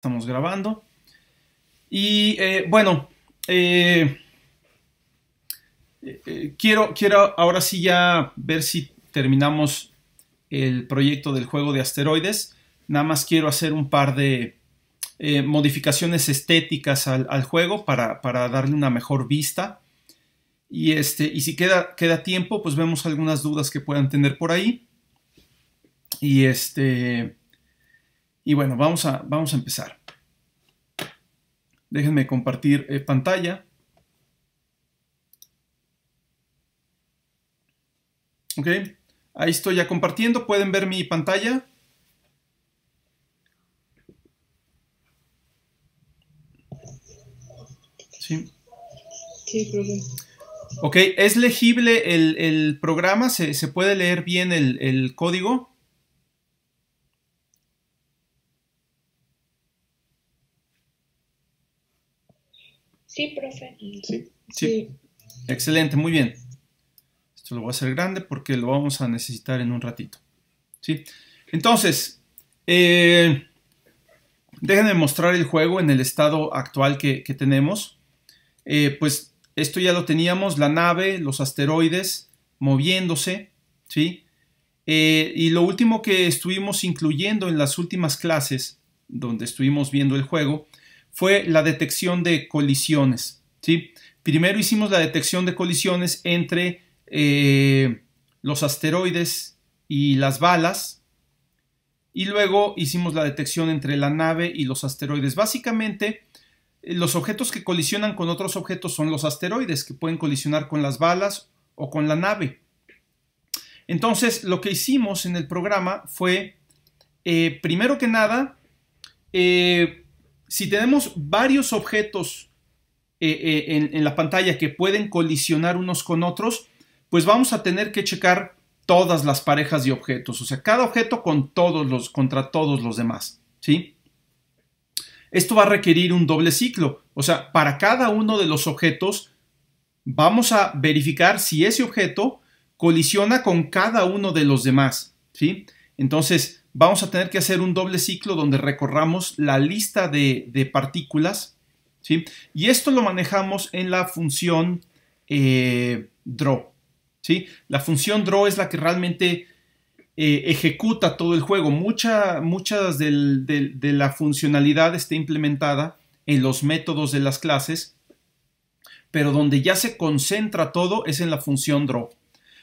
Estamos grabando. Y bueno, quiero ahora sí ya ver si terminamos el proyecto del juego de asteroides. Nada más quiero hacer un par de modificaciones estéticas al juego para darle una mejor vista. Y si queda tiempo, pues vemos algunas dudas que puedan tener por ahí. Y bueno, vamos a empezar. Déjenme compartir pantalla. Ok, ahí estoy ya compartiendo. ¿Pueden ver mi pantalla? Sí. Sí, profe. Ok, ¿es legible el programa? ¿Se puede leer bien el código? Sí, profe. Sí. Excelente, muy bien. Esto lo voy a hacer grande porque lo vamos a necesitar en un ratito. ¿Sí? Entonces, déjenme mostrar el juego en el estado actual que tenemos. Pues esto ya lo teníamos, la nave, los asteroides moviéndose, ¿sí? Y lo último que estuvimos incluyendo en las últimas clases, donde estuvimos viendo el juego, fue la detección de colisiones, ¿sí? Primero hicimos la detección de colisiones entre los asteroides y las balas, y luego hicimos la detección entre la nave y los asteroides. Básicamente, los objetos que colisionan con otros objetos son los asteroides, que pueden colisionar con las balas o con la nave. Entonces, lo que hicimos en el programa fue, primero que nada, si tenemos varios objetos en la pantalla que pueden colisionar unos con otros, pues vamos a tener que checar todas las parejas de objetos, o sea, cada objeto contra todos los demás, ¿sí? Esto va a requerir un doble ciclo, o sea, para cada uno de los objetos vamos a verificar si ese objeto colisiona con cada uno de los demás, ¿sí? Entonces, vamos a tener que hacer un doble ciclo donde recorramos la lista de partículas, ¿sí? Y esto lo manejamos en la función draw, ¿sí? La función draw es la que realmente ejecuta todo el juego. Muchas de la funcionalidad está implementada en los métodos de las clases, pero donde ya se concentra todo es en la función draw.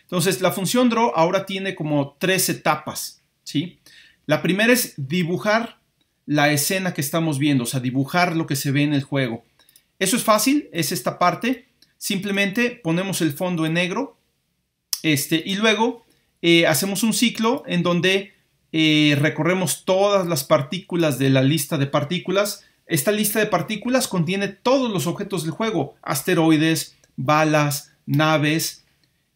Entonces, la función draw ahora tiene como 3 etapas, ¿sí? La primera es dibujar la escena que estamos viendo, o sea, dibujar lo que se ve en el juego. Eso es fácil, es esta parte. Simplemente ponemos el fondo en negro y luego hacemos un ciclo en donde recorremos todas las partículas de la lista de partículas. Esta lista de partículas contiene todos los objetos del juego: asteroides, balas, naves,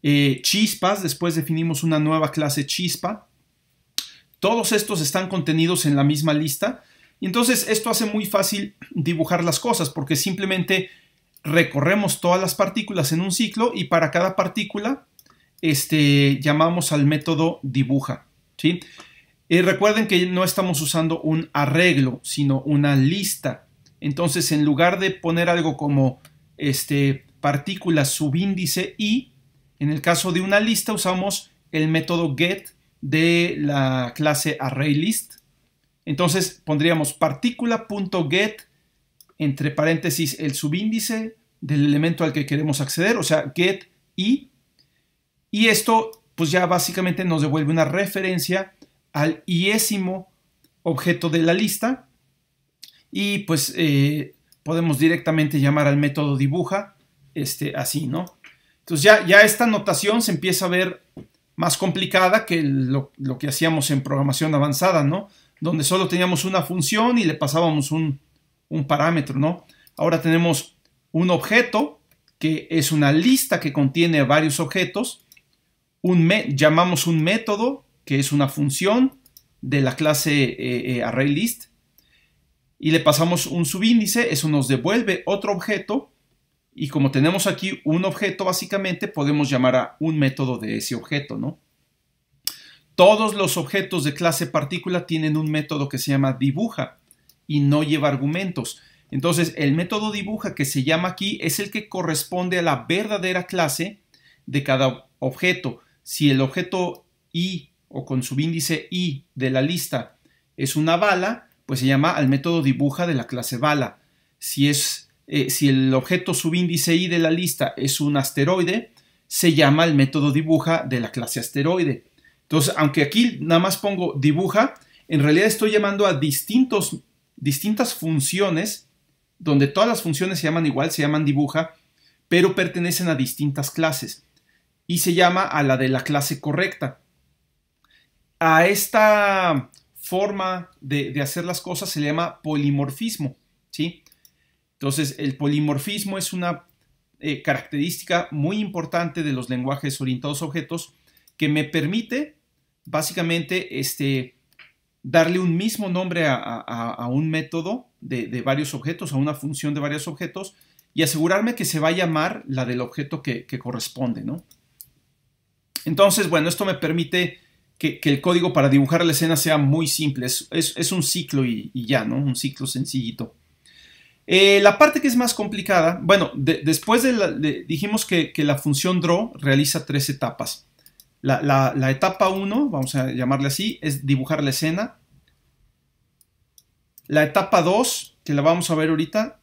chispas. Después definimos una nueva clase chispa. Todos estos están contenidos en la misma lista. Y entonces esto hace muy fácil dibujar las cosas, porque simplemente recorremos todas las partículas en un ciclo y para cada partícula llamamos al método dibuja, ¿sí? Recuerden que no estamos usando un arreglo, sino una lista. Entonces, en lugar de poner algo como partícula subíndice i, en el caso de una lista usamos el método get de la clase ArrayList. Entonces pondríamos partícula.get entre paréntesis el subíndice del elemento al que queremos acceder, o sea, get i. Y esto pues ya básicamente nos devuelve una referencia al iésimo objeto de la lista. Y pues podemos directamente llamar al método dibuja así, ¿no? Entonces ya esta notación se empieza a ver más complicada que lo que hacíamos en programación avanzada, ¿no? Donde solo teníamos una función y le pasábamos un parámetro, ¿no? Ahora tenemos un objeto que es una lista que contiene varios objetos. Llamamos un método que es una función de la clase ArrayList y le pasamos un subíndice. Eso nos devuelve otro objeto y como tenemos aquí un objeto básicamente podemos llamar a un método de ese objeto, ¿no? Todos los objetos de clase partícula tienen un método que se llama dibuja y no lleva argumentos. Entonces, el método dibuja que se llama aquí es el que corresponde a la verdadera clase de cada objeto. Si el objeto i o con subíndice i de la lista es una bala, pues se llama al método dibuja de la clase bala. Si el objeto subíndice i de la lista es un asteroide, se llama el método dibuja de la clase asteroide. Entonces, aunque aquí nada más pongo dibuja, en realidad estoy llamando a distintas funciones, donde todas las funciones se llaman igual, se llaman dibuja, pero pertenecen a distintas clases. Y se llama a la de la clase correcta. A esta forma de hacer las cosas se le llama polimorfismo, ¿sí? Entonces, el polimorfismo es una característica muy importante de los lenguajes orientados a objetos que me permite, básicamente, darle un mismo nombre a un método de varios objetos, a una función de varios objetos, y asegurarme que se va a llamar la del objeto que corresponde, ¿no? Entonces, bueno, esto me permite que el código para dibujar la escena sea muy simple. Es un ciclo y ya, ¿no? Un ciclo sencillito. La parte que es más complicada, bueno, después dijimos que la función draw realiza 3 etapas. La etapa 1, vamos a llamarle así, es dibujar la escena. La etapa 2, que la vamos a ver ahorita,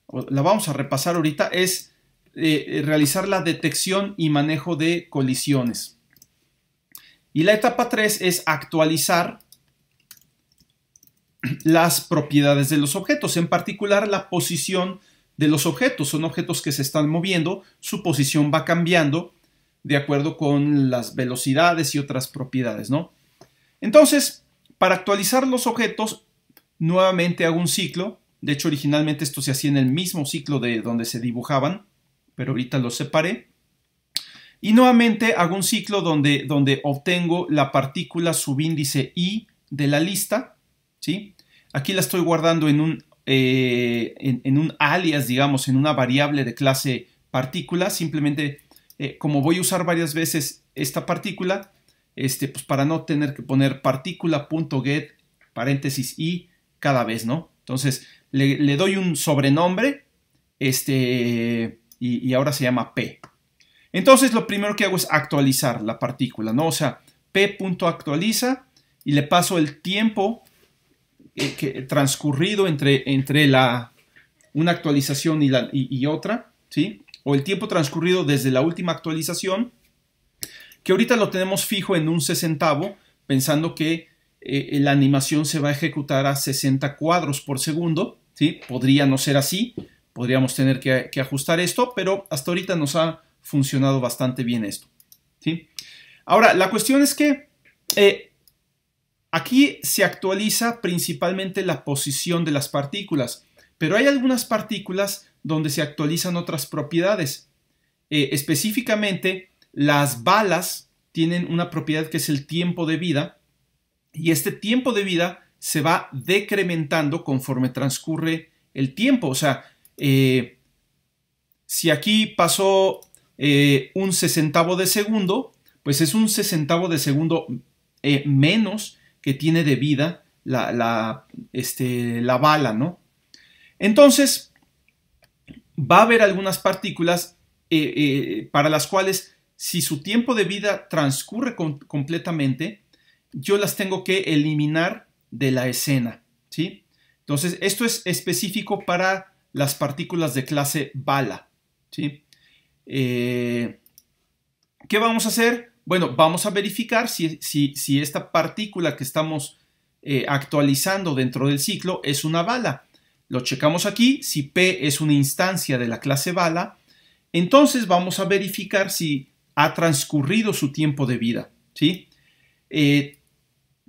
o la vamos a repasar ahorita, es realizar la detección y manejo de colisiones. Y la etapa 3 es actualizar las propiedades de los objetos, en particular la posición de los objetos. Son objetos que se están moviendo, su posición va cambiando de acuerdo con las velocidades y otras propiedades, ¿no? Entonces, para actualizar los objetos, nuevamente hago un ciclo. De hecho, originalmente esto se hacía en el mismo ciclo de donde se dibujaban, pero ahorita los separé. Y nuevamente hago un ciclo donde obtengo la partícula subíndice i de la lista, ¿sí? Aquí la estoy guardando en un alias, digamos, en una variable de clase partícula. Simplemente, como voy a usar varias veces esta partícula, pues para no tener que poner partícula.get paréntesis i cada vez, ¿no? Entonces, le doy un sobrenombre, y ahora se llama P. Entonces, lo primero que hago es actualizar la partícula, ¿no? O sea, P.actualiza y le paso el tiempo transcurrido entre una actualización y otra, ¿sí? O el tiempo transcurrido desde la última actualización, que ahorita lo tenemos fijo en un 60avo, pensando que la animación se va a ejecutar a 60 cuadros por segundo, ¿sí? Podría no ser así, podríamos tener que ajustar esto, pero hasta ahorita nos ha funcionado bastante bien esto, ¿sí? Ahora, la cuestión es que aquí se actualiza principalmente la posición de las partículas, pero hay algunas partículas donde se actualizan otras propiedades. Específicamente, las balas tienen una propiedad que es el tiempo de vida, y este tiempo de vida se va decrementando conforme transcurre el tiempo. O sea, si aquí pasó un 60avo de segundo, pues es un 60avo de segundo menos que tiene de vida la bala, ¿no? Entonces, va a haber algunas partículas para las cuales, si su tiempo de vida transcurre completamente, yo las tengo que eliminar de la escena, ¿sí? Entonces, esto es específico para las partículas de clase bala, ¿sí? ¿Qué vamos a hacer? Bueno, vamos a verificar si esta partícula que estamos actualizando dentro del ciclo es una bala. Lo checamos aquí. Si P es una instancia de la clase bala, entonces vamos a verificar si ha transcurrido su tiempo de vida, ¿sí?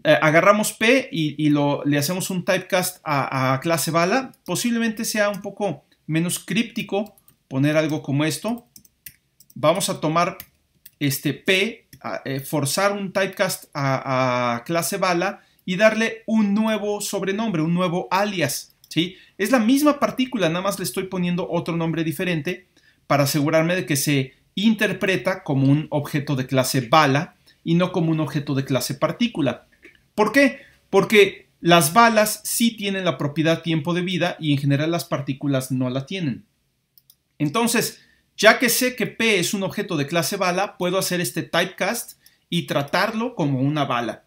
Agarramos P y le hacemos un typecast a clase bala. Posiblemente sea un poco menos críptico poner algo como esto. Vamos a tomar P, forzar un typecast a clase bala y darle un nuevo sobrenombre, un nuevo alias, ¿sí? Es la misma partícula, nada más le estoy poniendo otro nombre diferente para asegurarme de que se interpreta como un objeto de clase bala y no como un objeto de clase partícula. ¿Por qué? Porque Las balas sí tienen la propiedad tiempo de vida y en general las partículas no la tienen. Entonces, ya que sé que P es un objeto de clase bala, puedo hacer este typecast y tratarlo como una bala.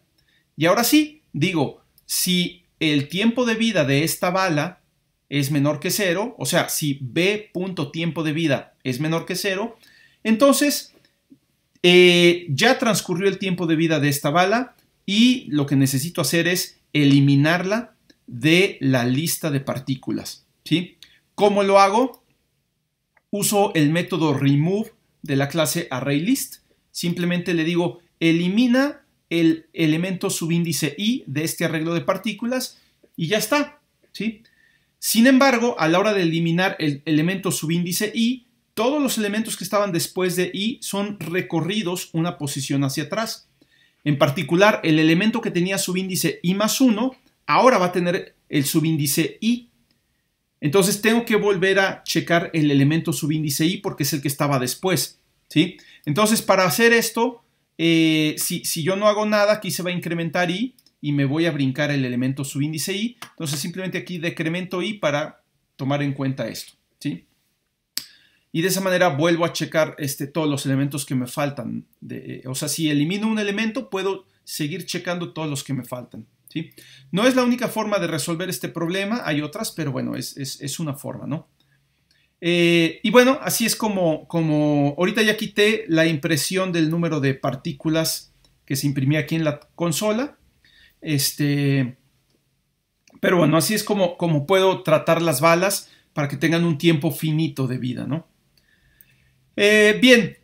Y ahora sí, digo, si el tiempo de vida de esta bala es menor que 0, o sea, si B.tiempo de vida es menor que 0, entonces ya transcurrió el tiempo de vida de esta bala y lo que necesito hacer es eliminarla de la lista de partículas, ¿sí? ¿Cómo lo hago? Uso el método remove de la clase ArrayList. Simplemente le digo, elimina el elemento subíndice i de este arreglo de partículas y ya está, ¿sí? Sin embargo, a la hora de eliminar el elemento subíndice i, todos los elementos que estaban después de i son recorridos una posición hacia atrás. En particular, el elemento que tenía subíndice i más 1, ahora va a tener el subíndice i. Entonces tengo que volver a checar el elemento subíndice i porque es el que estaba después, ¿sí? Entonces, para hacer esto, si yo no hago nada, aquí se va a incrementar i y me voy a brincar el elemento subíndice i. Entonces, simplemente aquí decremento i para tomar en cuenta esto, ¿sí? Y de esa manera vuelvo a checar todos los elementos que me faltan. O sea, si elimino un elemento, puedo seguir checando todos los que me faltan, ¿sí? No es la única forma de resolver este problema, hay otras, pero bueno, es una forma, ¿no? Y bueno, así es como ahorita ya quité la impresión del número de partículas que se imprimía aquí en la consola. Pero bueno, así es como puedo tratar las balas para que tengan un tiempo finito de vida, ¿no? Bien,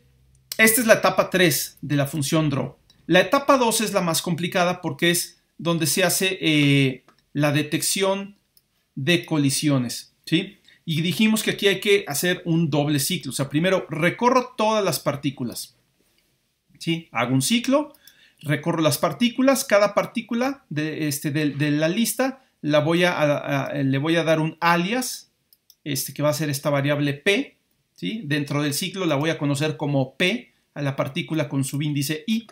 esta es la etapa 3 de la función draw. La etapa 2 es la más complicada porque es donde se hace la detección de colisiones, ¿sí? Y dijimos que aquí hay que hacer un doble ciclo. O sea, primero recorro todas las partículas, ¿sí? Hago un ciclo, recorro las partículas, cada partícula de la lista le voy a dar un alias, que va a ser esta variable P, ¿sí? Dentro del ciclo la voy a conocer como P a la partícula con subíndice i.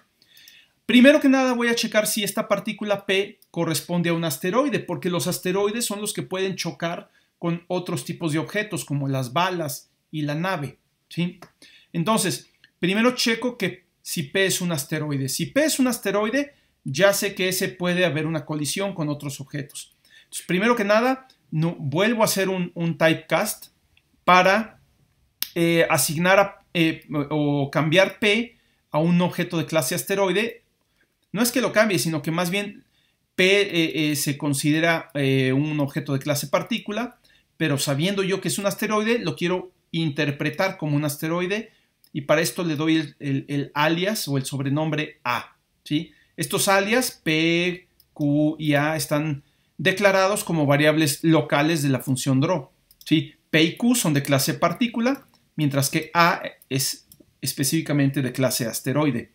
Primero que nada voy a checar si esta partícula P corresponde a un asteroide, porque los asteroides son los que pueden chocar con otros tipos de objetos como las balas y la nave, ¿sí? Entonces, primero checo que si P es un asteroide. Si P es un asteroide, ya sé que ese puede haber una colisión con otros objetos. Entonces, primero que nada, vuelvo a hacer un typecast para asignar o cambiar P a un objeto de clase asteroide. No es que lo cambie, sino que más bien P se considera un objeto de clase partícula, pero sabiendo yo que es un asteroide, lo quiero interpretar como un asteroide y para esto le doy el alias o el sobrenombre A, ¿sí? Estos alias P, Q y A están declarados como variables locales de la función draw, ¿sí? P y Q son de clase partícula, mientras que A es específicamente de clase asteroide.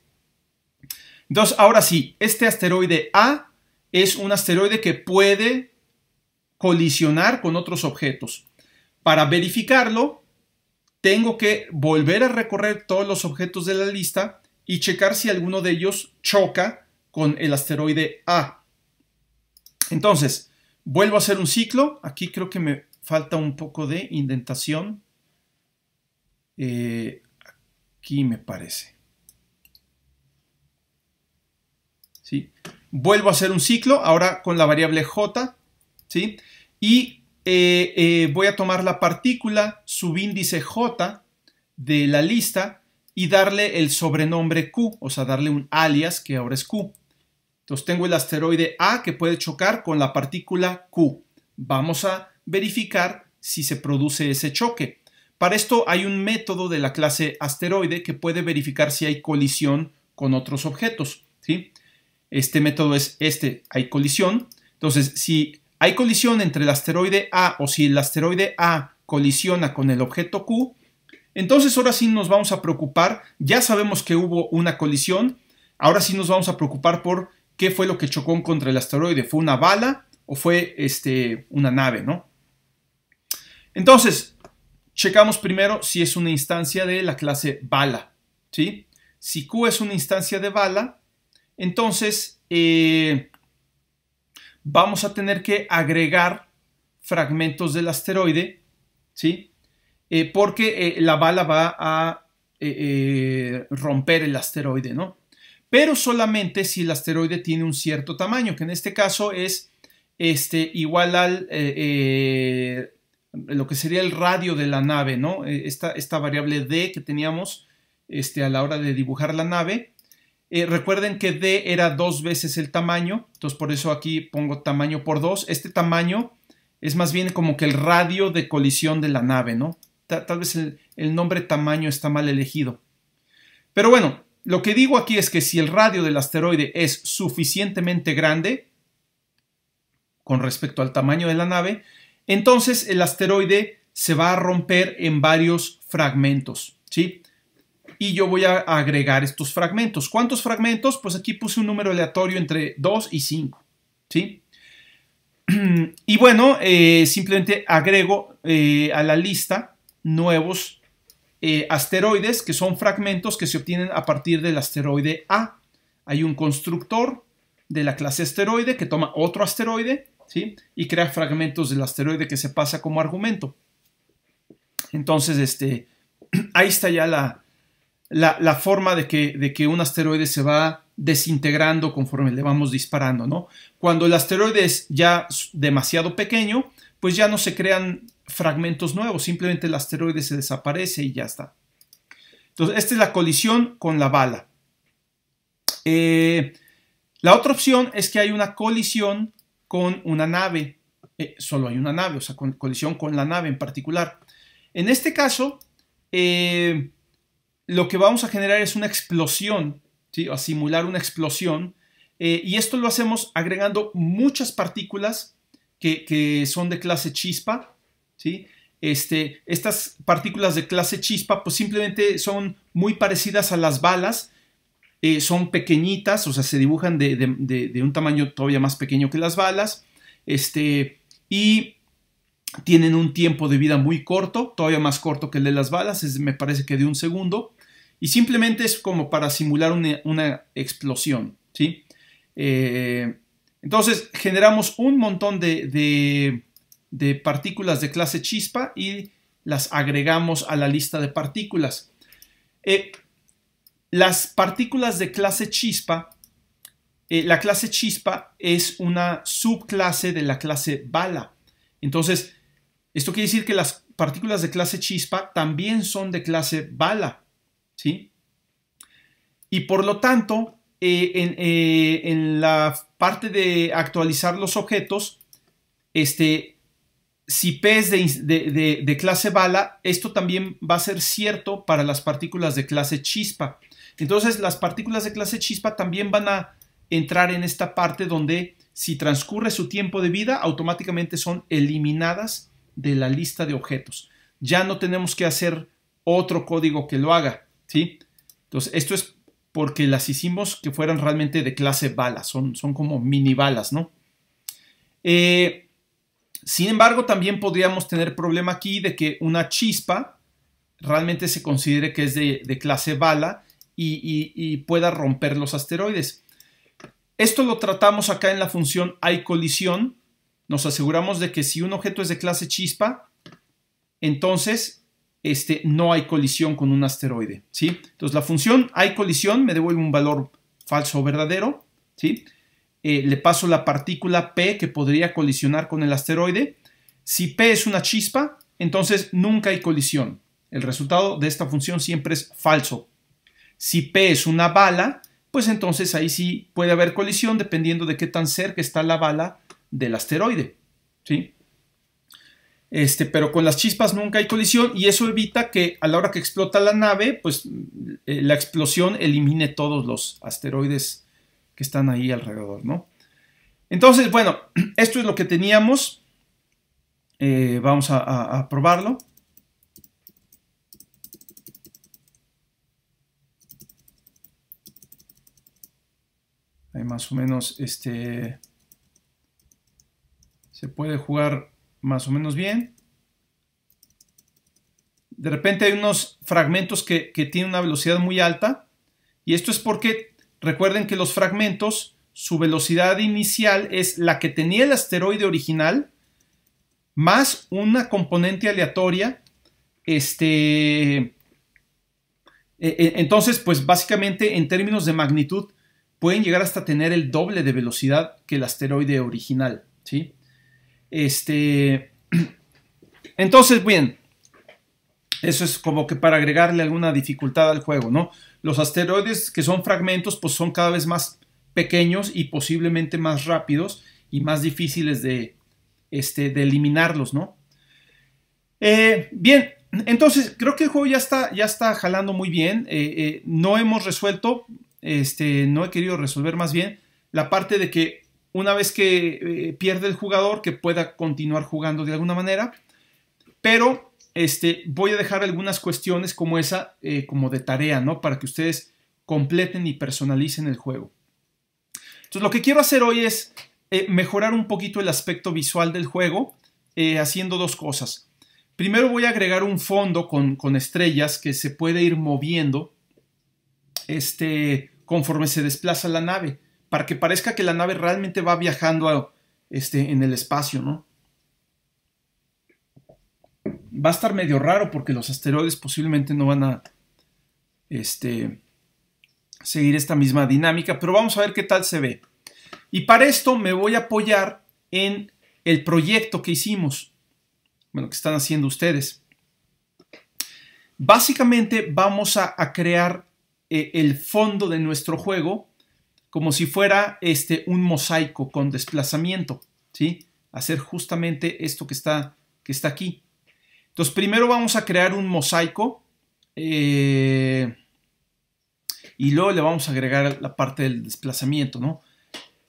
Entonces, ahora sí, este asteroide A es un asteroide que puede colisionar con otros objetos. Para verificarlo, tengo que volver a recorrer todos los objetos de la lista y checar si alguno de ellos choca con el asteroide A. Entonces, vuelvo a hacer un ciclo. Aquí creo que me falta un poco de indentación. Aquí me parece. ¿Sí? Vuelvo a hacer un ciclo, ahora con la variable j, ¿sí? Y voy a tomar la partícula subíndice j de la lista y darle el sobrenombre q, o sea, darle un alias que ahora es q. Entonces tengo el asteroide A que puede chocar con la partícula q. Vamos a verificar si se produce ese choque. Para esto hay un método de la clase asteroide que puede verificar si hay colisión con otros objetos, ¿sí? Este método es hay colisión. Entonces, si hay colisión entre el asteroide A o si el asteroide A colisiona con el objeto Q, entonces ahora sí nos vamos a preocupar. Ya sabemos que hubo una colisión. Ahora sí nos vamos a preocupar por qué fue lo que chocó contra el asteroide. ¿Fue una bala o fue una nave, ¿no? Entonces, checamos primero si es una instancia de la clase bala, ¿sí? Si Q es una instancia de bala, entonces vamos a tener que agregar fragmentos del asteroide, ¿sí? Porque la bala va a romper el asteroide, ¿no? Pero solamente si el asteroide tiene un cierto tamaño, que en este caso es igual al lo que sería el radio de la nave, ¿no? Esta variable D que teníamos a la hora de dibujar la nave. Recuerden que D era 2 veces el tamaño, entonces por eso aquí pongo tamaño por 2. Este tamaño es más bien como que el radio de colisión de la nave, ¿no? Tal vez el nombre tamaño está mal elegido. Pero bueno, lo que digo aquí es que si el radio del asteroide es suficientemente grande con respecto al tamaño de la nave, entonces el asteroide se va a romper en varios fragmentos, ¿sí? Y yo voy a agregar estos fragmentos. ¿Cuántos fragmentos? Pues aquí puse un número aleatorio entre 2 y 5, ¿sí? Y bueno, simplemente agrego a la lista nuevos asteroides, que son fragmentos que se obtienen a partir del asteroide A. Hay un constructor de la clase asteroide que toma otro asteroide, ¿sí? Y crea fragmentos del asteroide que se pasa como argumento. Entonces, ahí está ya la forma de que un asteroide se va desintegrando conforme le vamos disparando, ¿no? Cuando el asteroide es ya demasiado pequeño, pues ya no se crean fragmentos nuevos, simplemente el asteroide se desaparece y ya está. Entonces, esta es la colisión con la bala. La otra opción es que hay una colisión con una nave. Solo hay una nave, o sea, colisión con la nave en particular. En este caso, lo que vamos a generar es una explosión, ¿sí? A simular una explosión. Y esto lo hacemos agregando muchas partículas que son de clase chispa, ¿sí? Estas partículas de clase chispa pues simplemente son muy parecidas a las balas, son pequeñitas, o sea, se dibujan de un tamaño todavía más pequeño que las balas, y tienen un tiempo de vida muy corto, todavía más corto que el de las balas, me parece que de 1 segundo, y simplemente es como para simular una explosión, ¿sí? Entonces generamos un montón de partículas de clase chispa y las agregamos a la lista de partículas. Las partículas de clase chispa, la clase chispa es una subclase de la clase bala. Entonces, esto quiere decir que las partículas de clase chispa también son de clase bala, ¿sí? Y por lo tanto, en la parte de actualizar los objetos, si P es de clase bala, esto también va a ser cierto para las partículas de clase chispa. Entonces, las partículas de clase chispa también van a entrar en esta parte donde si transcurre su tiempo de vida, automáticamente son eliminadas de la lista de objetos. Ya no tenemos que hacer otro código que lo haga, ¿sí? Entonces, esto es porque las hicimos que fueran realmente de clase bala, son como mini balas, ¿no? Sin embargo, también podríamos tener problema aquí de que una chispa realmente se considere que es de clase bala y pueda romper los asteroides. Esto lo tratamos acá en la función hay colisión. Nos aseguramos de que si un objeto es de clase chispa, entonces no hay colisión con un asteroide, ¿sí? Entonces la función hay colisión me devuelve un valor falso o verdadero, ¿sí? Le paso la partícula P que podría colisionar con el asteroide. Si P es una chispa, entonces nunca hay colisión. El resultado de esta función siempre es falso. Si P es una bala, pues entonces ahí sí puede haber colisión dependiendo de qué tan cerca está la bala del asteroide, ¿sí? Pero con las chispas nunca hay colisión y eso evita que a la hora que explota la nave, pues la explosión elimine todos los asteroides que están ahí alrededor, ¿no? Entonces, bueno, esto es lo que teníamos. Vamos a probarlo. Ahí más o menos se puede jugar más o menos bien. De repente hay unos fragmentos que tienen una velocidad muy alta y esto es porque recuerden que los fragmentos su velocidad inicial es la que tenía el asteroide original más una componente aleatoria. Entonces, pues básicamente en términos de magnitud pueden llegar hasta tener el doble de velocidad que el asteroide original, ¿sí? Entonces, bien, eso es como que para agregarle alguna dificultad al juego, ¿no? Los asteroides que son fragmentos, pues son cada vez más pequeños y posiblemente más rápidos y más difíciles de eliminarlos, ¿no? Bien, entonces creo que el juego ya está jalando muy bien. No hemos resuelto, no he querido resolver más bien la parte de que una vez que pierde el jugador, que pueda continuar jugando de alguna manera, pero voy a dejar algunas cuestiones como esa, como de tarea, ¿no? Para que ustedes completen y personalicen el juego. Entonces, lo que quiero hacer hoy es mejorar un poquito el aspecto visual del juego, haciendo dos cosas. Primero voy a agregar un fondo con estrellas que se puede ir moviendo conforme se desplaza la nave, para que parezca que la nave realmente va viajando en el espacio, ¿no? Va a estar medio raro porque los asteroides posiblemente no van a seguir esta misma dinámica, pero vamos a ver qué tal se ve. Y para esto me voy a apoyar en el proyecto que hicimos, bueno, que están haciendo ustedes. Básicamente vamos a crear el fondo de nuestro juego como si fuera un mosaico con desplazamiento, ¿sí? Hacer justamente esto que está aquí. Entonces, primero vamos a crear un mosaico y luego le vamos a agregar la parte del desplazamiento, ¿no?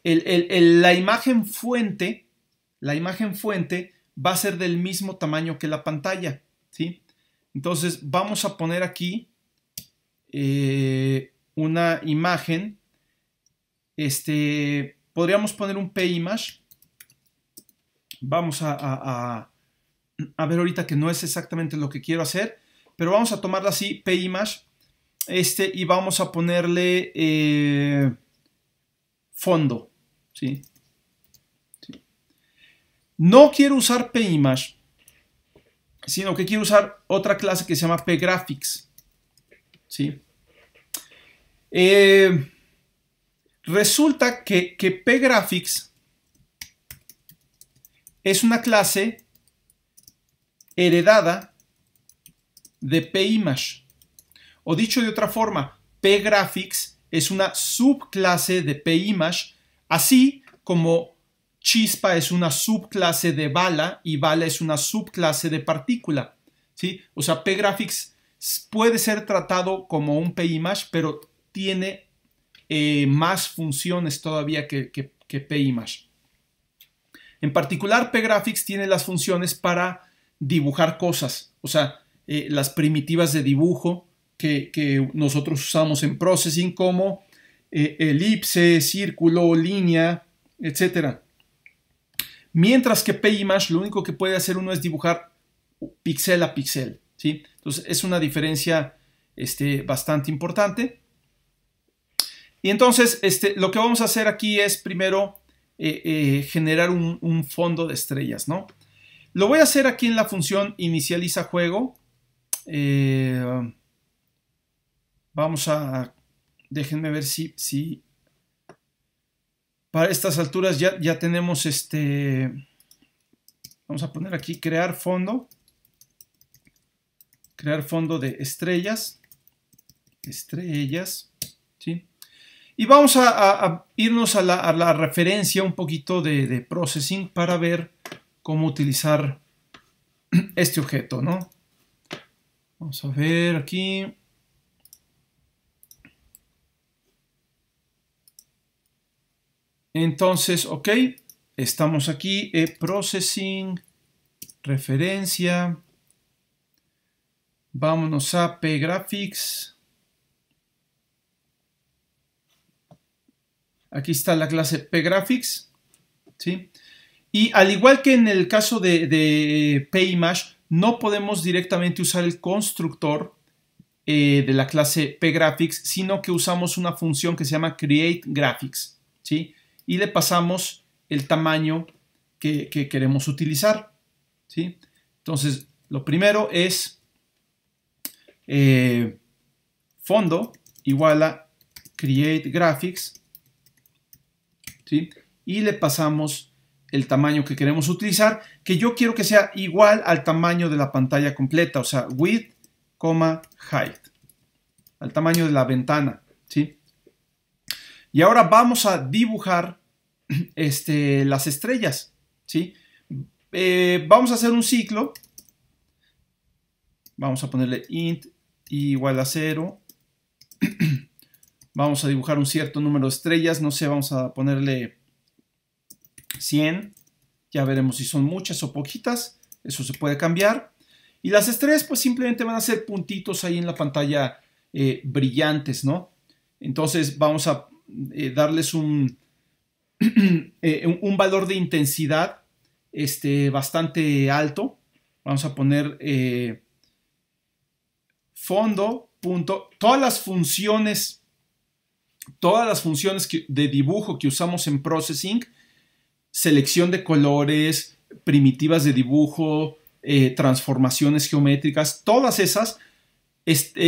La imagen fuente va a ser del mismo tamaño que la pantalla, ¿sí? Entonces, vamos a poner aquí una imagen. Podríamos poner un PImage. Vamos a ver ahorita que no es exactamente lo que quiero hacer, pero vamos a tomarla así, PImage, y vamos a ponerle fondo, ¿sí? ¿Sí? No quiero usar PImage, sino que quiero usar otra clase que se llama pGraphics, ¿sí? Resulta que pGraphics es una clase heredada de PImage. O dicho de otra forma, pGraphics es una subclase de PImage, así como chispa es una subclase de bala y bala es una subclase de partícula, ¿sí? O sea, pGraphics puede ser tratado como un PImage, pero tiene más funciones todavía que PImage. En particular, pGraphics tiene las funciones para dibujar cosas, o sea, las primitivas de dibujo que nosotros usamos en Processing, como elipse, círculo, línea, etc. Mientras que PImage lo único que puede hacer uno es dibujar píxel a píxel, ¿sí? Entonces es una diferencia bastante importante. Y entonces lo que vamos a hacer aquí es primero generar un fondo de estrellas, ¿no? Lo voy a hacer aquí en la función inicializa juego. Vamos a... Déjenme ver si para estas alturas ya tenemos Vamos a poner aquí crear fondo. Crear fondo de estrellas. Estrellas. ¿Sí? Y vamos a irnos a la referencia un poquito de Processing para ver cómo utilizar este objeto, ¿no? Vamos a ver aquí. Entonces, ok, estamos aquí, Processing, referencia. Vámonos a pGraphics. Aquí está la clase pGraphics, ¿sí? Y al igual que en el caso de PImage, no podemos directamente usar el constructor de la clase pGraphics, sino que usamos una función que se llama createGraphics, ¿sí? Y le pasamos el tamaño que queremos utilizar, ¿sí? Entonces, lo primero es fondo igual a create graphics, ¿sí? Y le pasamos el tamaño que queremos utilizar, que yo quiero que sea igual al tamaño de la pantalla completa, o sea, width, height, al tamaño de la ventana, ¿sí? Y ahora vamos a dibujar las estrellas, ¿sí? Vamos a hacer un ciclo. Vamos a ponerle int igual a 0. Vamos a dibujar un cierto número de estrellas. No sé, vamos a ponerle 100. Ya veremos si son muchas o poquitas. Eso se puede cambiar. Y las estrellas pues simplemente van a ser puntitos ahí en la pantalla brillantes, ¿no? Entonces vamos a darles un valor de intensidad bastante alto. Vamos a poner fondo, punto, todas las funciones de dibujo que usamos en Processing, selección de colores, primitivas de dibujo, transformaciones geométricas, todas esas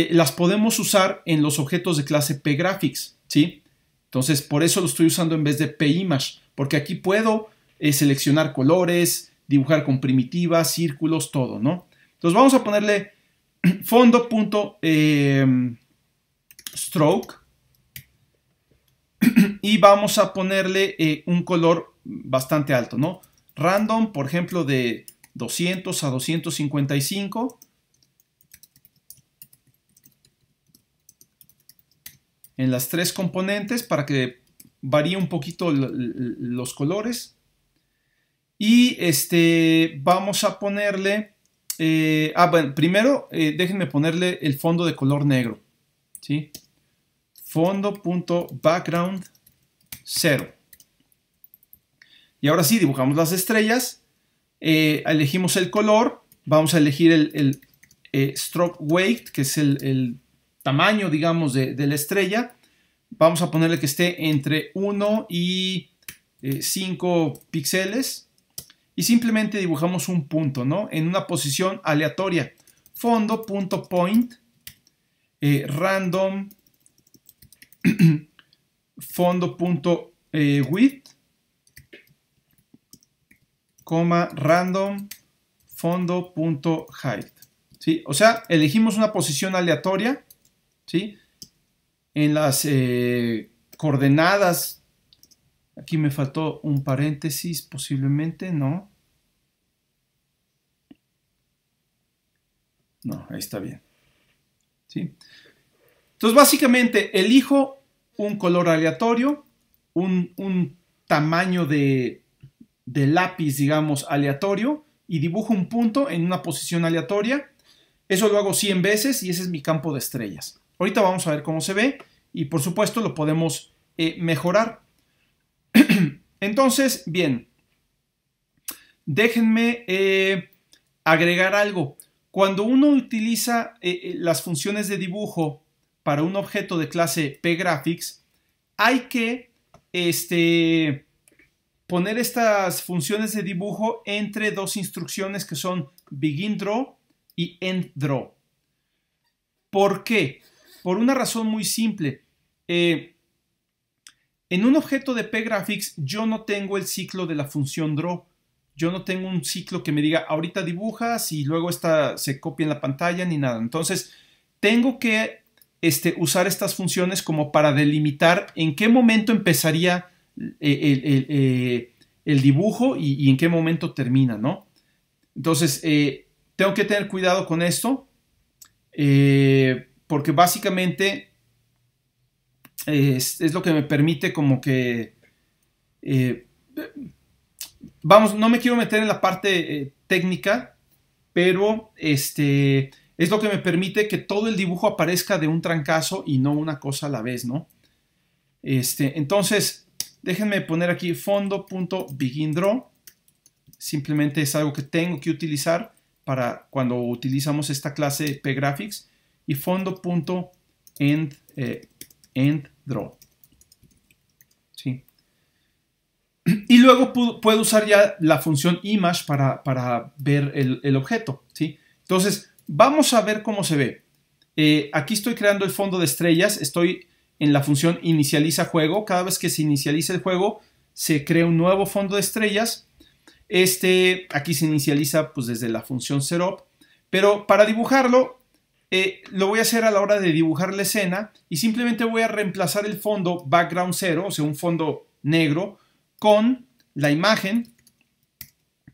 las podemos usar en los objetos de clase pGraphics, ¿sí? Entonces, por eso lo estoy usando en vez de pImage, porque aquí puedo seleccionar colores, dibujar con primitivas, círculos, todo, ¿no? Entonces, vamos a ponerle fondo.stroke y vamos a ponerle un color bastante alto, ¿no? Random, por ejemplo, de 200 a 255. En las tres componentes para que varíe un poquito los colores. Y vamos a ponerle... bueno, primero déjenme ponerle el fondo de color negro, ¿sí? Fondo.background 0. Y ahora sí, dibujamos las estrellas. Elegimos el color. Vamos a elegir el stroke weight, que es el tamaño, digamos, de la estrella. Vamos a ponerle que esté entre 1 y 5 píxeles. Y simplemente dibujamos un punto, ¿no? En una posición aleatoria. Fondo.point, random, fondo.width, random, fondo.height. ¿Sí? O sea, elegimos una posición aleatoria, ¿sí? En las coordenadas. Aquí me faltó un paréntesis, posiblemente, ¿no? No, ahí está bien. ¿Sí? Entonces, básicamente, elijo un color aleatorio, un tamaño de lápiz, digamos, aleatorio, y dibujo un punto en una posición aleatoria. Eso lo hago 100 veces y ese es mi campo de estrellas. Ahorita vamos a ver cómo se ve y, por supuesto, lo podemos mejorar. Entonces, bien, déjenme agregar algo. Cuando uno utiliza las funciones de dibujo para un objeto de clase pGraphics, hay que poner estas funciones de dibujo entre dos instrucciones que son BeginDraw y EndDraw. ¿Por qué? Por una razón muy simple. En un objeto de pGraphics yo no tengo el ciclo de la función draw. Yo no tengo un ciclo que me diga ahorita dibujas y luego esta se copia en la pantalla ni nada. Entonces tengo que usar estas funciones como para delimitar en qué momento empezaría el dibujo y en qué momento termina, ¿no? Entonces tengo que tener cuidado con esto porque básicamente es lo que me permite como que vamos, no me quiero meter en la parte técnica, pero es lo que me permite que todo el dibujo aparezca de un trancazo y no una cosa a la vez, ¿no? Entonces, déjenme poner aquí fondo.BeginDraw. Simplemente es algo que tengo que utilizar para cuando utilizamos esta clase pGraphics. Y fondo.EndDraw. ¿Sí? Y luego puedo usar ya la función image para ver el objeto, ¿sí? Entonces, vamos a ver cómo se ve. Aquí estoy creando el fondo de estrellas, estoy en la función inicializa juego. Cada vez que se inicializa el juego, se crea un nuevo fondo de estrellas. Aquí se inicializa pues, desde la función setup, pero para dibujarlo, lo voy a hacer a la hora de dibujar la escena y simplemente voy a reemplazar el fondo background 0, o sea, un fondo negro, con la imagen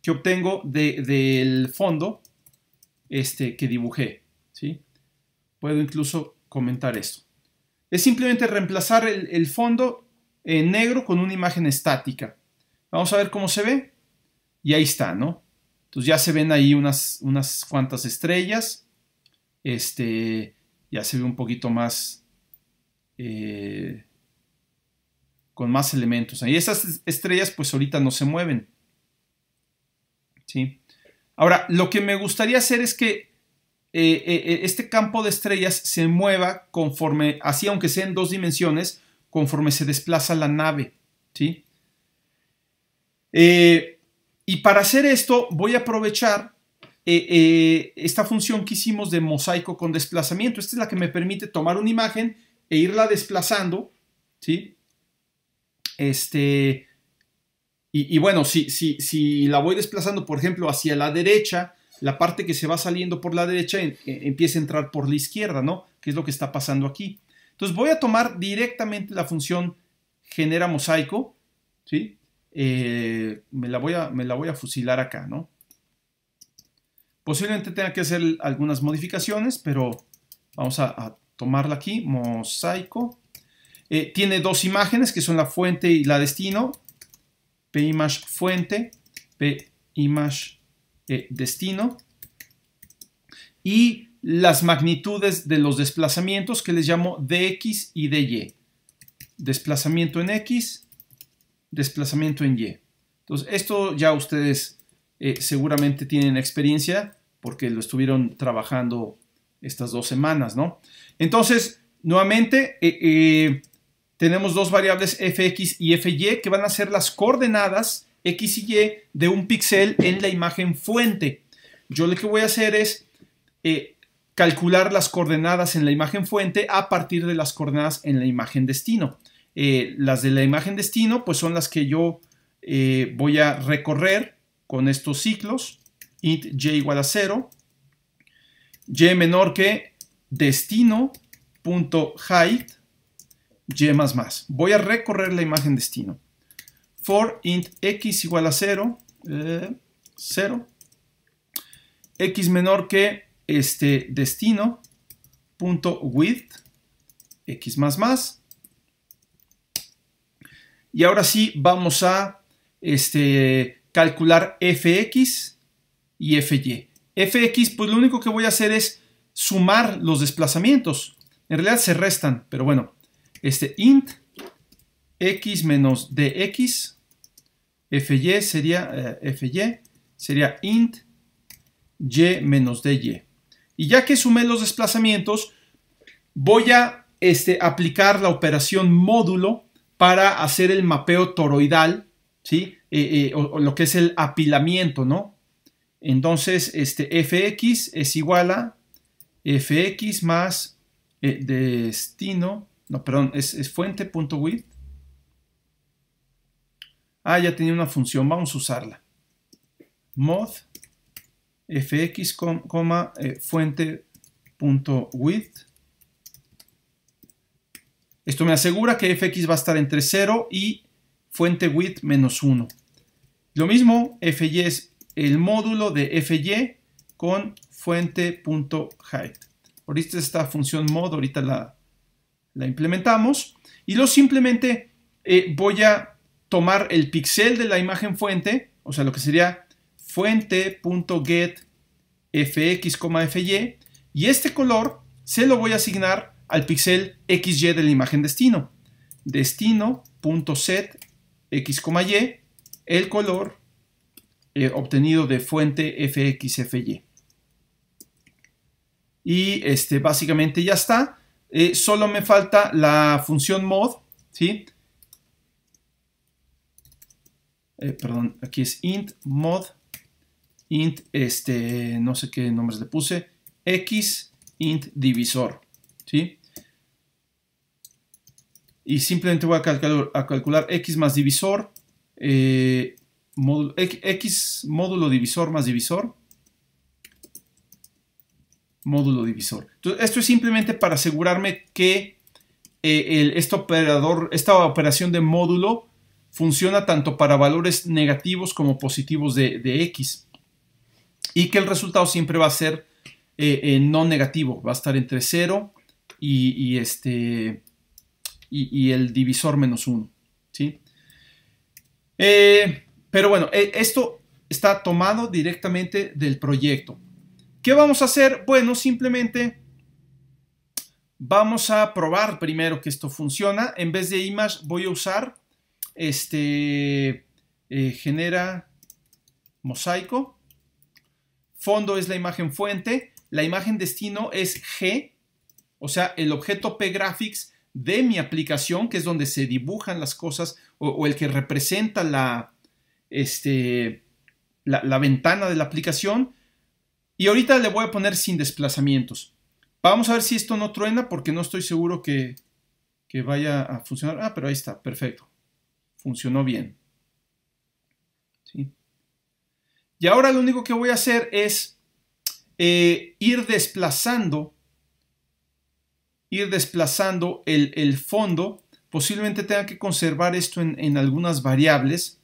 que obtengo del fondo que dibujé, ¿sí? Puedo incluso comentar esto. Es simplemente reemplazar el fondo negro con una imagen estática. Vamos a ver cómo se ve. Y ahí está, ¿no? Entonces ya se ven ahí unas cuantas estrellas. Ya se ve un poquito más con más elementos. Y esas estrellas pues ahorita no se mueven, ¿sí? Ahora, lo que me gustaría hacer es que este campo de estrellas se mueva conforme, así aunque sea en 2 dimensiones, conforme se desplaza la nave, ¿sí? Y para hacer esto voy a aprovechar esta función que hicimos de mosaico con desplazamiento. Esta es la que me permite tomar una imagen e irla desplazando, ¿sí? Y bueno, si la voy desplazando, por ejemplo, hacia la derecha, la parte que se va saliendo por la derecha empieza a entrar por la izquierda, ¿no? Que es lo que está pasando aquí. Entonces voy a tomar directamente la función genera mosaico, ¿sí? Me la voy a fusilar acá, ¿no? Posiblemente tenga que hacer algunas modificaciones, pero vamos a tomarla aquí, mosaico. Tiene 2 imágenes que son la fuente y la destino. Pimage fuente, Pimage destino. Y las magnitudes de los desplazamientos que les llamo dx y dy. Desplazamiento en x, desplazamiento en y. Entonces, esto ya ustedes seguramente tienen experiencia porque lo estuvieron trabajando estas 2 semanas, ¿no? Entonces, nuevamente, tenemos 2 variables fx y fy que van a ser las coordenadas x y y de un píxel en la imagen fuente. Yo lo que voy a hacer es calcular las coordenadas en la imagen fuente a partir de las coordenadas en la imagen destino. Las de la imagen destino pues son las que yo voy a recorrer con estos ciclos. Int y igual a 0, y menor que destino.height y más más. Voy a recorrer la imagen destino. For int x igual a 0, 0, x menor que destino.width, x más más. Y ahora sí vamos a calcular fx y fy. Fx, pues lo único que voy a hacer es sumar los desplazamientos. En realidad se restan, pero bueno. Int x menos dx, fy sería int y menos dy. Y ya que sumé los desplazamientos, voy a aplicar la operación módulo para hacer el mapeo toroidal, ¿sí? O lo que es el apilamiento, ¿no? Entonces, fx es igual a fx más destino, no, perdón, es fuente.width. Ya tenía una función, vamos a usarla. Mod fx, fuente.width. Esto me asegura que fx va a estar entre 0 y fuente width menos 1. Lo mismo, fy es el módulo de fy con fuente.height. Ahorita esta función mod, ahorita la implementamos. Y luego simplemente voy a tomar el píxel de la imagen fuente, o sea, lo que sería fuente.get fx, fy, y este color se lo voy a asignar al píxel xy de la imagen destino. Destino.set x, y, el color obtenido de fuente fx, fy. Y básicamente ya está. Solo me falta la función mod, ¿sí? perdón, aquí es int mod, int, no sé qué nombres le puse, x, int divisor, ¿sí? Y simplemente voy a calcular x más divisor, x módulo divisor más divisor, módulo divisor. Entonces, esto es simplemente para asegurarme que esta operación de módulo funciona tanto para valores negativos como positivos de x. Y que el resultado siempre va a ser no negativo, va a estar entre 0 y el divisor menos 1. ¿Sí? Pero bueno, esto está tomado directamente del proyecto. ¿Qué vamos a hacer? Bueno, simplemente vamos a probar primero que esto funciona. En vez de image voy a usar genera mosaico. Fondo es la imagen fuente. La imagen destino es G, o sea, el objeto pgraphics de mi aplicación, que es donde se dibujan las cosas o el que representa la ventana de la aplicación. Y ahorita le voy a poner sin desplazamientos. Vamos a ver si esto no truena porque no estoy seguro que vaya a funcionar. Ah, pero ahí está, perfecto. Funcionó bien. ¿Sí? Y ahora lo único que voy a hacer es ir desplazando el fondo. Posiblemente tenga que conservar esto en algunas variables.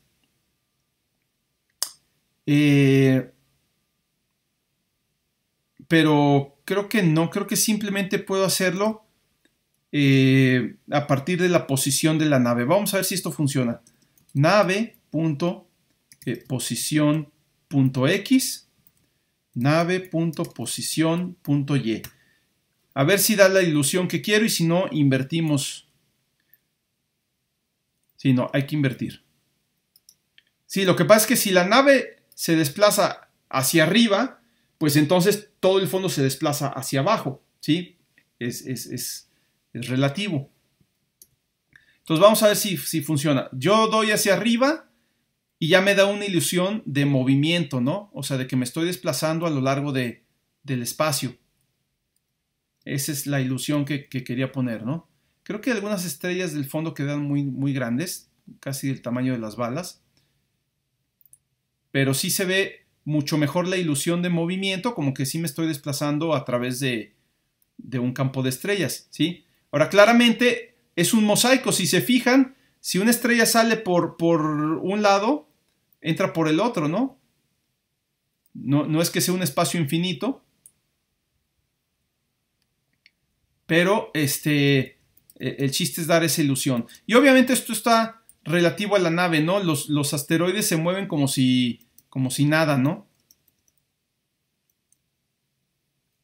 Pero creo que no, creo que simplemente puedo hacerlo a partir de la posición de la nave. Vamos a ver si esto funciona. Nave.posición.x, nave.posición.y. A ver si da la ilusión que quiero y si no, invertimos. Sí, no, hay que invertir. Sí, lo que pasa es que si la nave se desplaza hacia arriba, pues entonces todo el fondo se desplaza hacia abajo, ¿sí? Es relativo. Entonces vamos a ver si funciona. Yo doy hacia arriba y ya me da una ilusión de movimiento, ¿no? O sea, de que me estoy desplazando a lo largo del espacio. Esa es la ilusión que quería poner, ¿no? Creo que algunas estrellas del fondo quedan muy, muy grandes, casi del tamaño de las balas. Pero sí se ve mucho mejor la ilusión de movimiento, como que sí me estoy desplazando a través de un campo de estrellas, ¿sí? Ahora, claramente es un mosaico. Si se fijan, si una estrella sale por un lado, entra por el otro, ¿no? No es que sea un espacio infinito, pero el chiste es dar esa ilusión. Y obviamente esto está relativo a la nave, ¿no? Los asteroides se mueven como si nada, ¿no?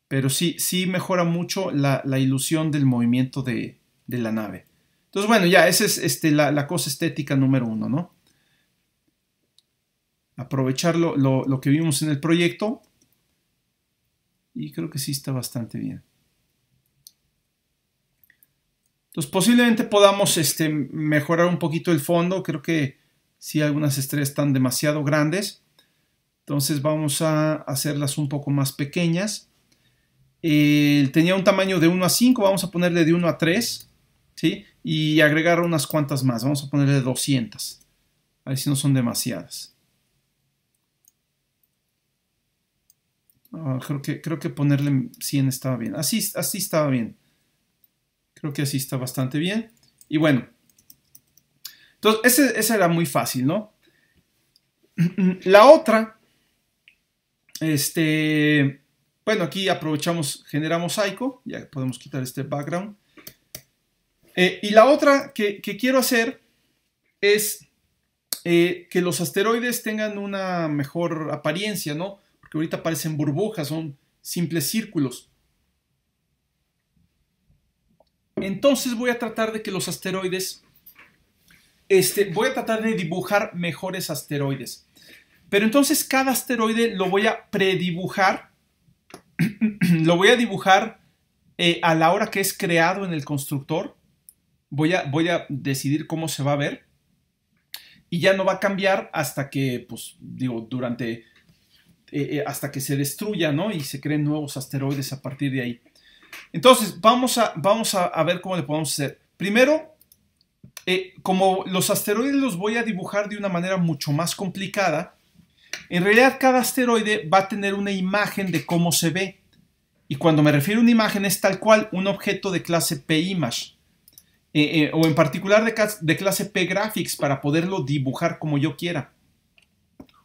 Pero sí mejora mucho la ilusión del movimiento de la nave. Entonces, bueno, ya esa es la cosa estética número 1, ¿no? Aprovechar lo que vimos en el proyecto. Y creo que sí está bastante bien. Entonces, posiblemente podamos mejorar un poquito el fondo. Creo que sí, algunas estrellas están demasiado grandes. Entonces, vamos a hacerlas un poco más pequeñas. Tenía un tamaño de 1 a 5. Vamos a ponerle de 1 a 3. ¿Sí? Y agregar unas cuantas más. Vamos a ponerle 200. A ver si no son demasiadas. Creo que ponerle 100 estaba bien. Así estaba bien. Creo que así está bastante bien. Y bueno. Entonces, esa era muy fácil, ¿no? La otra. Bueno, aquí aprovechamos, generamos mosaico. Ya podemos quitar este background. Y la otra que quiero hacer es que los asteroides tengan una mejor apariencia, ¿no? Porque ahorita parecen burbujas, son simples círculos. Entonces voy a tratar de que los asteroides, voy a tratar de dibujar mejores asteroides. Pero entonces cada asteroide lo voy a predibujar, lo voy a dibujar a la hora que es creado en el constructor. Voy a decidir cómo se va a ver. y ya no va a cambiar hasta que, pues, digo, hasta que se destruya, ¿no? Y se creen nuevos asteroides a partir de ahí. Entonces, vamos a ver cómo le podemos hacer. Primero, como los asteroides los voy a dibujar de una manera mucho más complicada, en realidad cada asteroide va a tener una imagen de cómo se ve. Y cuando me refiero a una imagen es tal cual un objeto de clase PImage. O en particular de clase PGraphics para poderlo dibujar como yo quiera.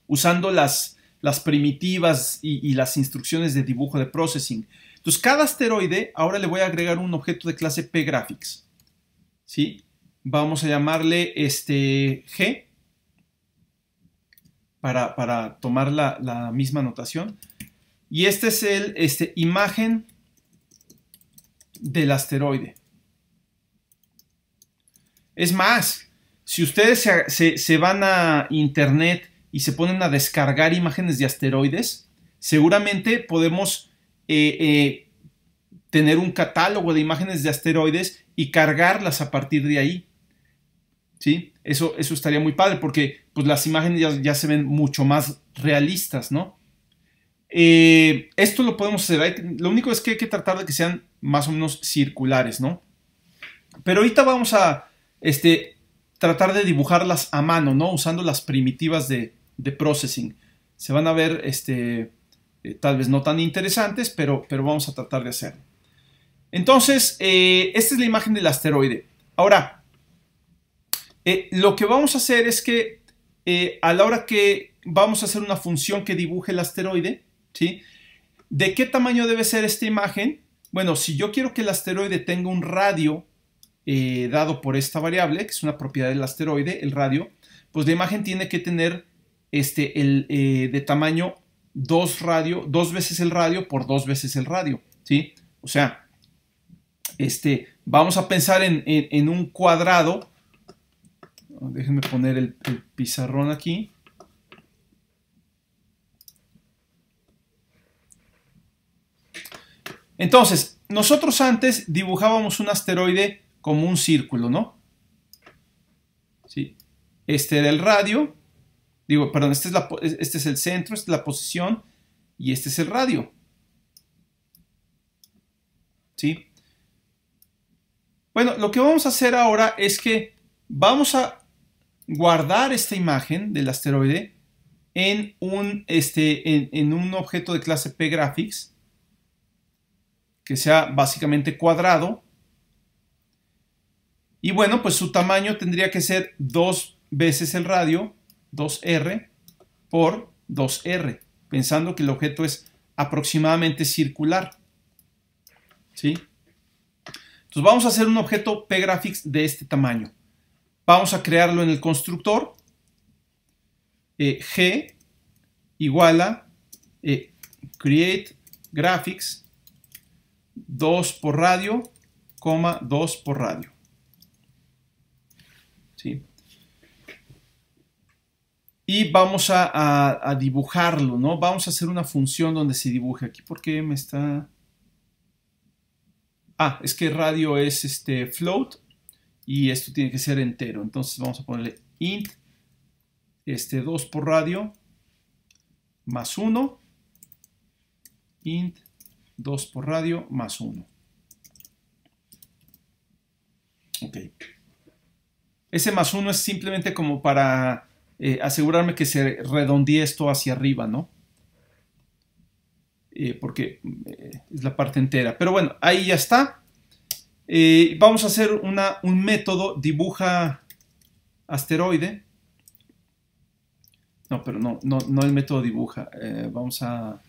Usando las primitivas y las instrucciones de dibujo de processing. Entonces, cada asteroide, ahora le voy a agregar un objeto de clase PGraphics. ¿Sí? Vamos a llamarle G para tomar la misma notación. Y este es el imagen del asteroide. Es más, si ustedes se van a internet y se ponen a descargar imágenes de asteroides, seguramente podemos tener un catálogo de imágenes de asteroides y cargarlas a partir de ahí. ¿Sí? Eso estaría muy padre porque pues, las imágenes ya se ven mucho más realistas, ¿no? Esto lo podemos hacer. Lo único es que hay que tratar de que sean más o menos circulares, ¿no? Pero ahorita vamos a tratar de dibujarlas a mano, ¿no? Usando las primitivas de processing. Se van a ver tal vez no tan interesantes, pero vamos a tratar de hacerlo. Entonces, esta es la imagen del asteroide. Ahora, lo que vamos a hacer es que a la hora que vamos a hacer una función que dibuje el asteroide, ¿sí? ¿De qué tamaño debe ser esta imagen? Bueno, si yo quiero que el asteroide tenga un radio dado por esta variable, que es una propiedad del asteroide, el radio, pues la imagen tiene que tener de tamaño 2 veces el radio por 2 veces el radio, ¿sí? O sea, vamos a pensar en un cuadrado. Déjenme poner el pizarrón aquí. Entonces, nosotros antes dibujábamos un asteroide como un círculo, ¿no? ¿Sí? Este era el radio. Digo, perdón, este es el centro, esta es la posición y este es el radio. ¿Sí? Bueno, lo que vamos a hacer ahora es que vamos a guardar esta imagen del asteroide en un objeto de clase PGraphics que sea básicamente cuadrado. Y bueno, pues su tamaño tendría que ser 2 veces el radio, 2R por 2R, pensando que el objeto es aproximadamente circular. ¿Sí? Entonces vamos a hacer un objeto PGraphics de este tamaño. Vamos a crearlo en el constructor. G igual a create graphics 2 por radio, 2 por radio. ¿Sí? Y vamos a dibujarlo, ¿no? Vamos a hacer una función donde se dibuje. Aquí, ¿por qué me está...? Ah, es que radio es float y esto tiene que ser entero. Entonces vamos a ponerle int 2 por radio más 1, int 2 por radio más 1. Ok. Ese más 1 es simplemente como para asegurarme que se redondee esto hacia arriba, ¿no? Porque es la parte entera. Pero bueno, ahí ya está. Vamos a hacer un método dibuja asteroide. No, pero no el método dibuja. Vamos a...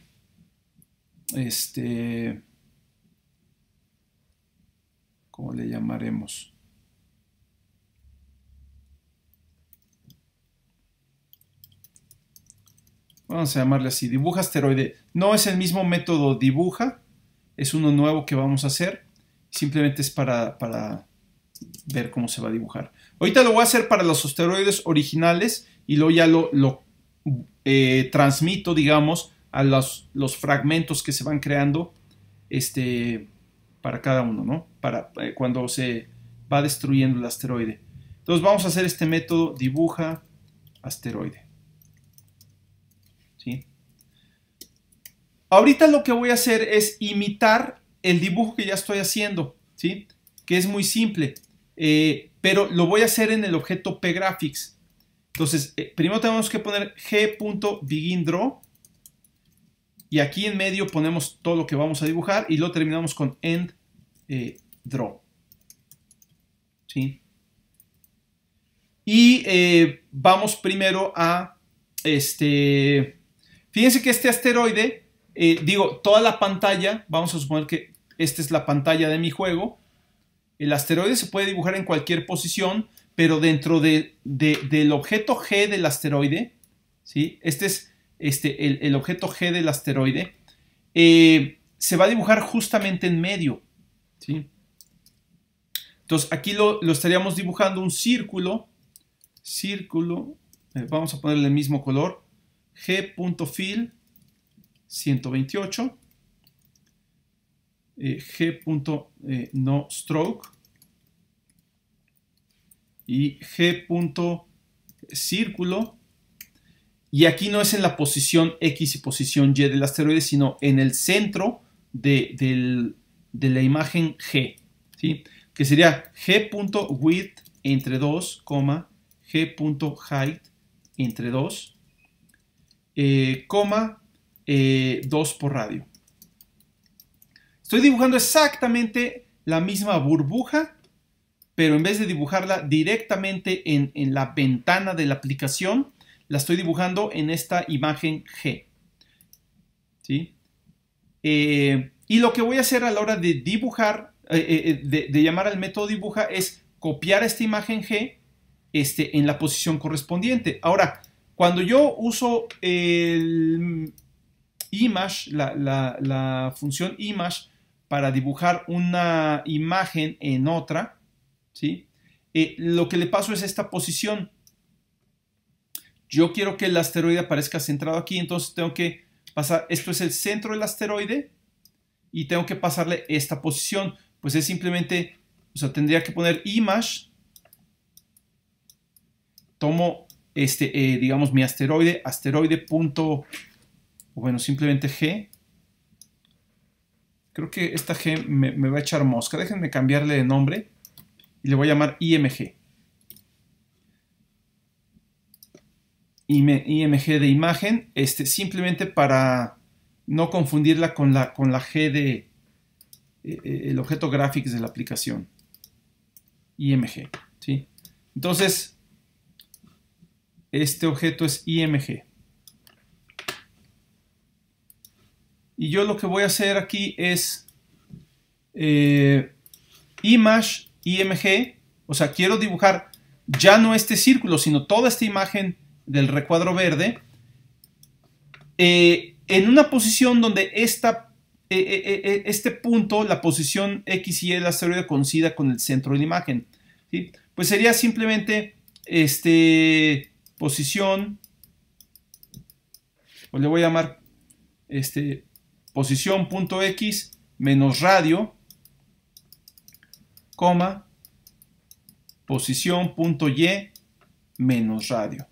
¿Cómo le llamaremos? Vamos a llamarle así, dibuja asteroide. No es el mismo método dibuja, es uno nuevo que vamos a hacer. Simplemente es para ver cómo se va a dibujar. Ahorita lo voy a hacer para los asteroides originales y luego ya lo transmito, digamos, a los fragmentos que se van creando para cada uno, ¿no? Para cuando se va destruyendo el asteroide. Entonces vamos a hacer este método dibuja asteroide. ¿Sí? Ahorita lo que voy a hacer es imitar el dibujo que ya estoy haciendo, ¿sí? Que es muy simple, pero lo voy a hacer en el objeto pgraphics. Entonces, primero tenemos que poner g.beginDraw y aquí en medio ponemos todo lo que vamos a dibujar y lo terminamos con endDraw. ¿Sí? Y vamos primero a fíjense que este asteroide, toda la pantalla, vamos a suponer que esta es la pantalla de mi juego. El asteroide se puede dibujar en cualquier posición, pero dentro del objeto G del asteroide, ¿sí? Este es el objeto G del asteroide, se va a dibujar justamente en medio, ¿sí? Entonces aquí lo estaríamos dibujando un círculo, vamos a ponerle el mismo color, G.fill 128, G.noStroke y G.círculo, y aquí no es en la posición X y posición Y del asteroide, sino en el centro de la imagen G, ¿sí? Que sería G.width entre 2, G.height entre 2, 2 por radio. Estoy dibujando exactamente la misma burbuja, pero en vez de dibujarla directamente en la ventana de la aplicación, la estoy dibujando en esta imagen G. ¿Sí? Y lo que voy a hacer a la hora de dibujar, de llamar al método dibuja, es copiar esta imagen G en la posición correspondiente. Ahora, cuando yo uso el image, la función image, para dibujar una imagen en otra, ¿sí? Lo que le paso es esta posición. Yo quiero que el asteroide aparezca centrado aquí, entonces tengo que pasar, esto es el centro del asteroide, y tengo que pasarle esta posición. Pues es simplemente, o sea, tendría que poner image, tomo digamos mi asteroide, bueno, simplemente G. Creo que esta G me va a echar mosca. Déjenme cambiarle de nombre y le voy a llamar IMG. IMG de imagen, simplemente para no confundirla con la G de el objeto graphics de la aplicación. IMG, ¿sí? Entonces, este objeto es IMG. Y yo lo que voy a hacer aquí es image IMG, o sea, quiero dibujar ya no este círculo, sino toda esta imagen del recuadro verde en una posición donde este punto, la posición X y Y del asteroide, coincida con el centro de la imagen, ¿sí? Pues sería simplemente posición, pues le voy a llamar posición.x menos radio, coma, posición.y menos radio.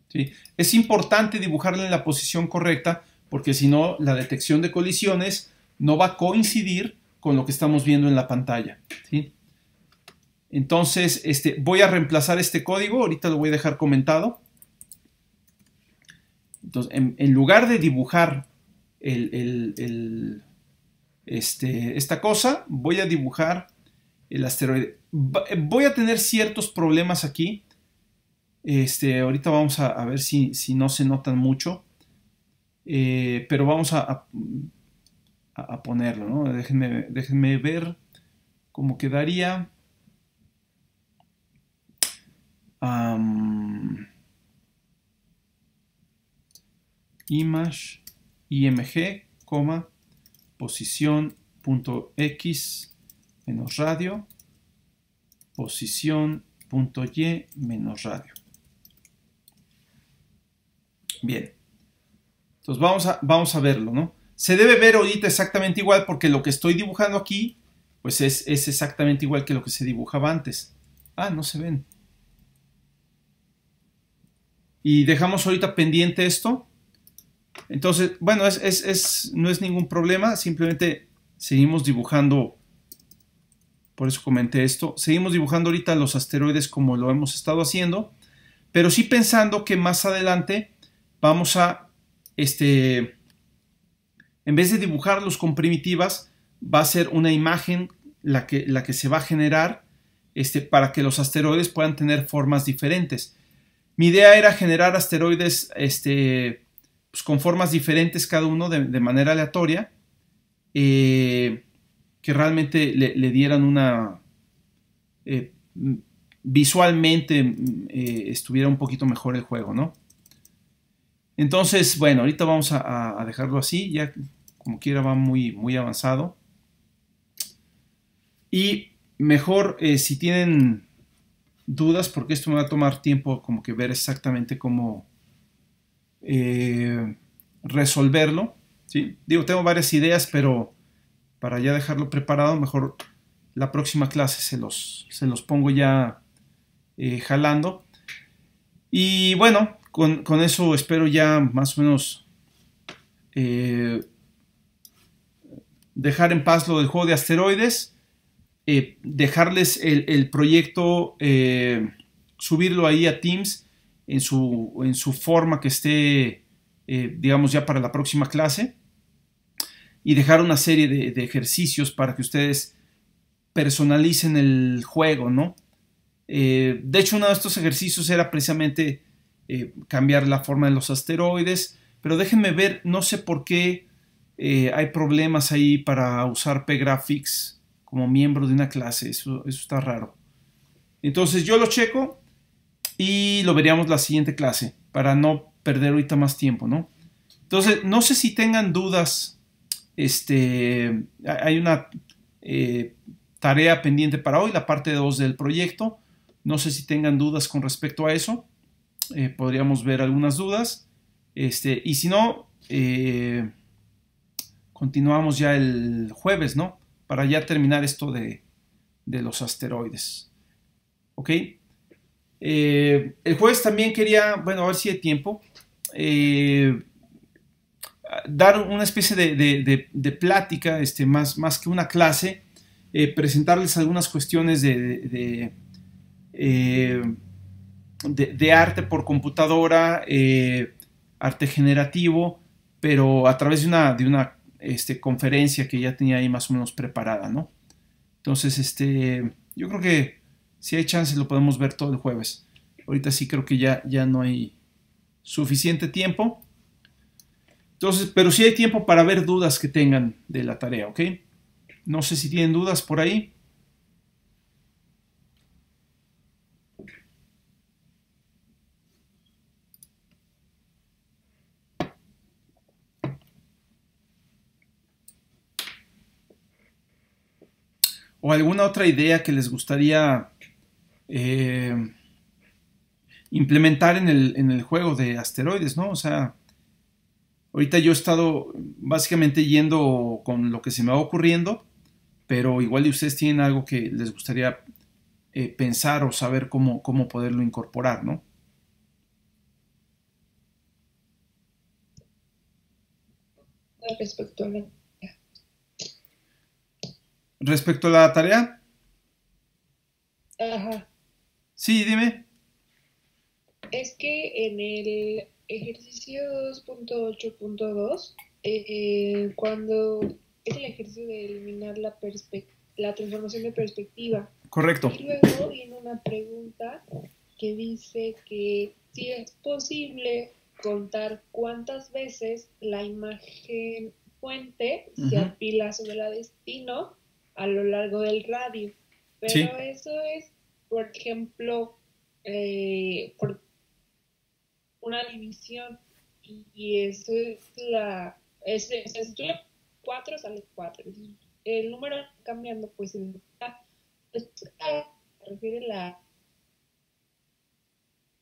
¿Sí? Es importante dibujarla en la posición correcta, porque si no, la detección de colisiones no va a coincidir con lo que estamos viendo en la pantalla, ¿sí? Entonces, voy a reemplazar este código, ahorita lo voy a dejar comentado. Entonces, en lugar de dibujar esta cosa, voy a dibujar el asteroide. Voy a tener ciertos problemas aquí. Ahorita vamos a ver si no se notan mucho. Pero vamos a ponerlo, ¿no? Déjenme ver cómo quedaría. Image img, posición.x menos radio, posición.y menos radio. Bien, entonces vamos a verlo, ¿no? Se debe ver ahorita exactamente igual, porque lo que estoy dibujando aquí pues es exactamente igual que lo que se dibujaba antes. Ah, no se ven. Y dejamos ahorita pendiente esto. Entonces, bueno, no es ningún problema. Simplemente seguimos dibujando. Por eso comenté esto. Seguimos dibujando ahorita los asteroides como lo hemos estado haciendo. Pero sí pensando que más adelante vamos a, en vez de dibujarlos con primitivas, va a ser una imagen la que se va a generar para que los asteroides puedan tener formas diferentes. Mi idea era generar asteroides pues con formas diferentes cada uno de manera aleatoria, que realmente le dieran una... visualmente estuviera un poquito mejor el juego, ¿no? Entonces, bueno, ahorita vamos a dejarlo así, ya como quiera va muy, muy avanzado. Y mejor si tienen dudas, porque esto me va a tomar tiempo como que ver exactamente cómo resolverlo, ¿sí? Digo, tengo varias ideas, pero para ya dejarlo preparado, mejor la próxima clase se los pongo ya jalando. Y bueno, con eso espero ya más o menos dejar en paz lo del juego de asteroides, dejarles el proyecto, subirlo ahí a Teams en su forma que esté, digamos, ya para la próxima clase, y dejar una serie de ejercicios para que ustedes personalicen el juego, ¿no? De hecho, uno de estos ejercicios era precisamente cambiar la forma de los asteroides, pero déjenme ver, no sé por qué hay problemas ahí para usar pgraphics como miembro de una clase, eso está raro. Entonces yo lo checo y lo veríamos la siguiente clase para no perder ahorita más tiempo, ¿no? Entonces, no sé si tengan dudas, hay una tarea pendiente para hoy, la parte 2 del proyecto. No sé si tengan dudas con respecto a eso. Podríamos ver algunas dudas. Y si no, continuamos ya el jueves, ¿no? Para ya terminar esto de los asteroides. ¿Ok? El jueves también quería, bueno, a ver si hay tiempo, dar una especie de plática, más que una clase, presentarles algunas cuestiones de arte por computadora, arte generativo, pero a través de una conferencia que ya tenía ahí más o menos preparada, ¿no? Entonces, yo creo que si hay chance lo podemos ver todo el jueves. Ahorita sí creo que ya no hay suficiente tiempo. Entonces, pero sí hay tiempo para ver dudas que tengan de la tarea, ¿ok? No sé si tienen dudas por ahí. O alguna otra idea que les gustaría implementar en el juego de asteroides, ¿no? O sea, ahorita yo he estado básicamente yendo con lo que se me va ocurriendo, pero igual y ustedes tienen algo que les gustaría pensar o saber cómo poderlo incorporar, ¿no? Respecto a la... Respecto a la tarea, Ajá. sí, dime. Es que en el ejercicio 2.8.2, cuando es el ejercicio de eliminar la transformación de perspectiva, Correcto. y luego viene una pregunta que dice que si es posible contar cuántas veces la imagen fuente se apila sobre la destino a lo largo del radio. Pero sí. Eso es, por ejemplo, por una división, y eso es si 4 sale 4. El número cambiando, pues se refiere la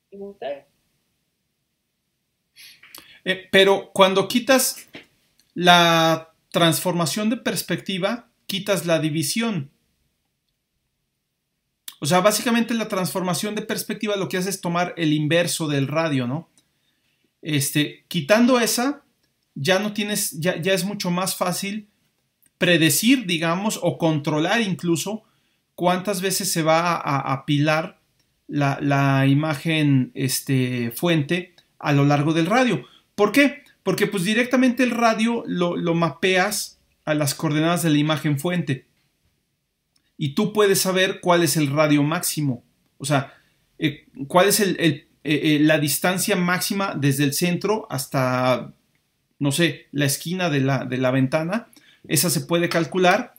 pregunta. Pero cuando quitas la transformación de perspectiva, quitas la división. O sea, básicamente la transformación de perspectiva lo que hace es tomar el inverso del radio, ¿no? Quitando esa, ya no tienes, ya es mucho más fácil predecir, digamos, o controlar incluso cuántas veces se va a apilar la imagen fuente a lo largo del radio. ¿Por qué? Porque pues directamente el radio lo mapeas a las coordenadas de la imagen fuente y tú puedes saber cuál es el radio máximo, o sea, cuál es la distancia máxima desde el centro hasta, no sé, la esquina de la ventana. Esa se puede calcular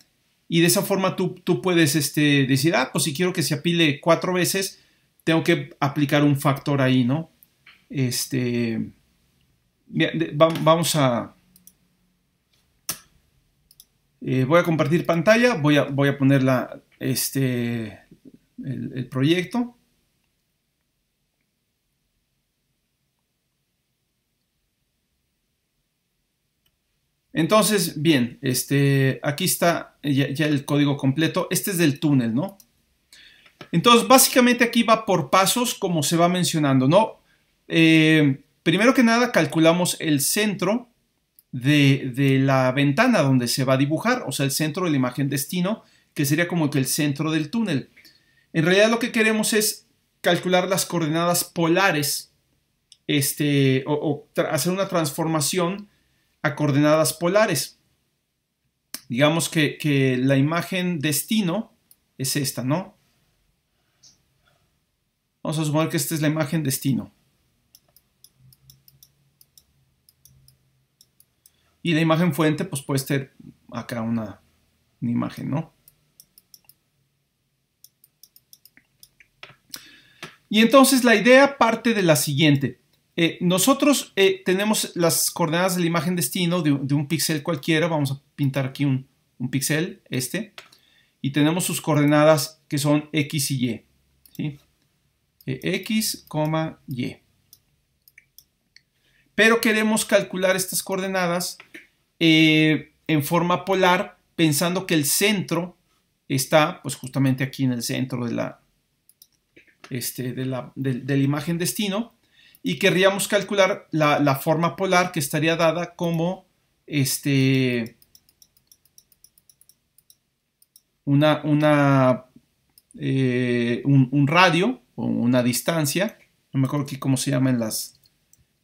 y de esa forma tú puedes decir, pues si quiero que se apile 4 veces, tengo que aplicar un factor ahí, ¿no? Vamos a... voy a compartir pantalla, voy a poner el proyecto. Entonces, bien, aquí está ya el código completo. Este es del túnel, ¿no? Entonces, básicamente aquí va por pasos como se va mencionando, ¿no? Primero que nada, calculamos el centro de la ventana donde se va a dibujar, o sea, el centro de la imagen destino, que sería como que el centro del túnel. En realidad lo que queremos es calcular las coordenadas polares, o hacer una transformación a coordenadas polares. Digamos que la imagen destino es esta, ¿no? Vamos a suponer que esta es la imagen destino. Y la imagen fuente, pues puede ser acá una imagen, ¿no? Y entonces la idea parte de la siguiente. Nosotros tenemos las coordenadas de la imagen destino de un píxel cualquiera. Vamos a pintar aquí un píxel, y tenemos sus coordenadas que son X y Y, ¿sí? X, Y. Pero queremos calcular estas coordenadas en forma polar, pensando que el centro está pues justamente aquí en el centro de la imagen destino, y querríamos calcular la forma polar que estaría dada como un radio o una distancia. No me acuerdo aquí cómo se llaman las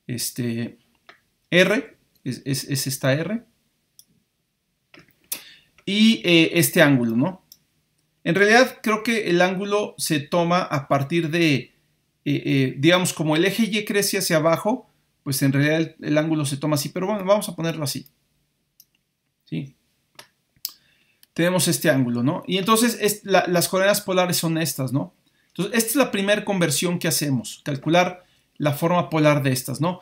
R, es esta R, y este ángulo, ¿no? En realidad creo que el ángulo se toma a partir de, digamos, como el eje Y crece hacia abajo, pues en realidad el ángulo se toma así, pero bueno, vamos a ponerlo así, ¿sí? Tenemos este ángulo, ¿no? Y entonces las coordenadas polares son estas, ¿no? Entonces esta es la primera conversión que hacemos, calcular la forma polar de estas, ¿no?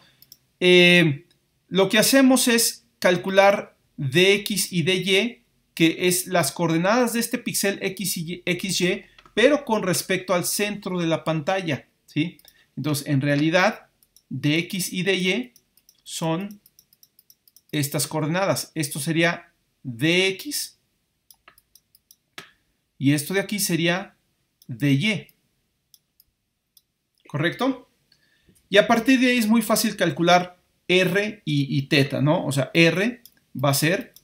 Lo que hacemos es calcular dx y dy, que es las coordenadas de este píxel XY, pero con respecto al centro de la pantalla, ¿sí? Entonces, en realidad, dx y dy son estas coordenadas. Esto sería dx y esto de aquí sería dy. ¿Correcto? Y a partir de ahí es muy fácil calcular r y teta, ¿no? O sea, r va a ser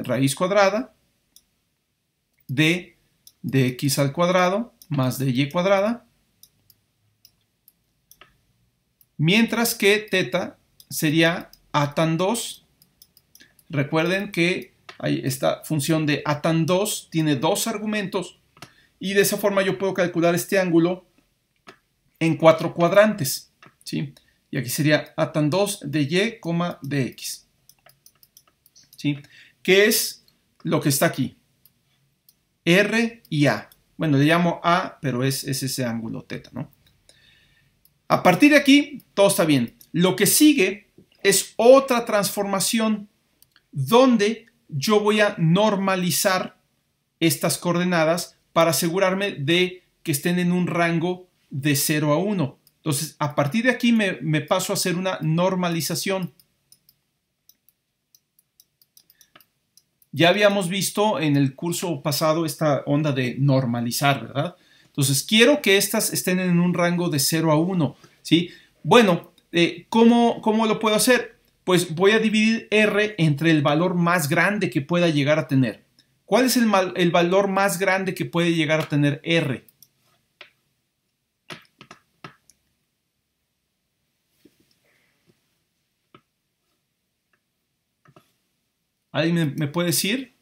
raíz cuadrada de x al cuadrado más de y cuadrada, mientras que teta sería a tan 2. Recuerden que hay esta función de a tan 2 tiene 2 argumentos, y de esa forma yo puedo calcular este ángulo en 4 cuadrantes, ¿sí? Y aquí sería a tan 2 de y, de x, ¿sí? ¿Qué es lo que está aquí? R y A. Bueno, le llamo A, pero es ese ángulo teta, ¿no? A partir de aquí, todo está bien. Lo que sigue es otra transformación donde yo voy a normalizar estas coordenadas para asegurarme de que estén en un rango de 0 a 1. Entonces, a partir de aquí me paso a hacer una normalización. Ya habíamos visto en el curso pasado esta onda de normalizar, ¿verdad? Entonces, quiero que estas estén en un rango de 0 a 1. ¿sí? Bueno, ¿cómo lo puedo hacer? Pues voy a dividir R entre el valor más grande que pueda llegar a tener. ¿Cuál es el valor más grande que puede llegar a tener R? ¿Alguien me puede decir?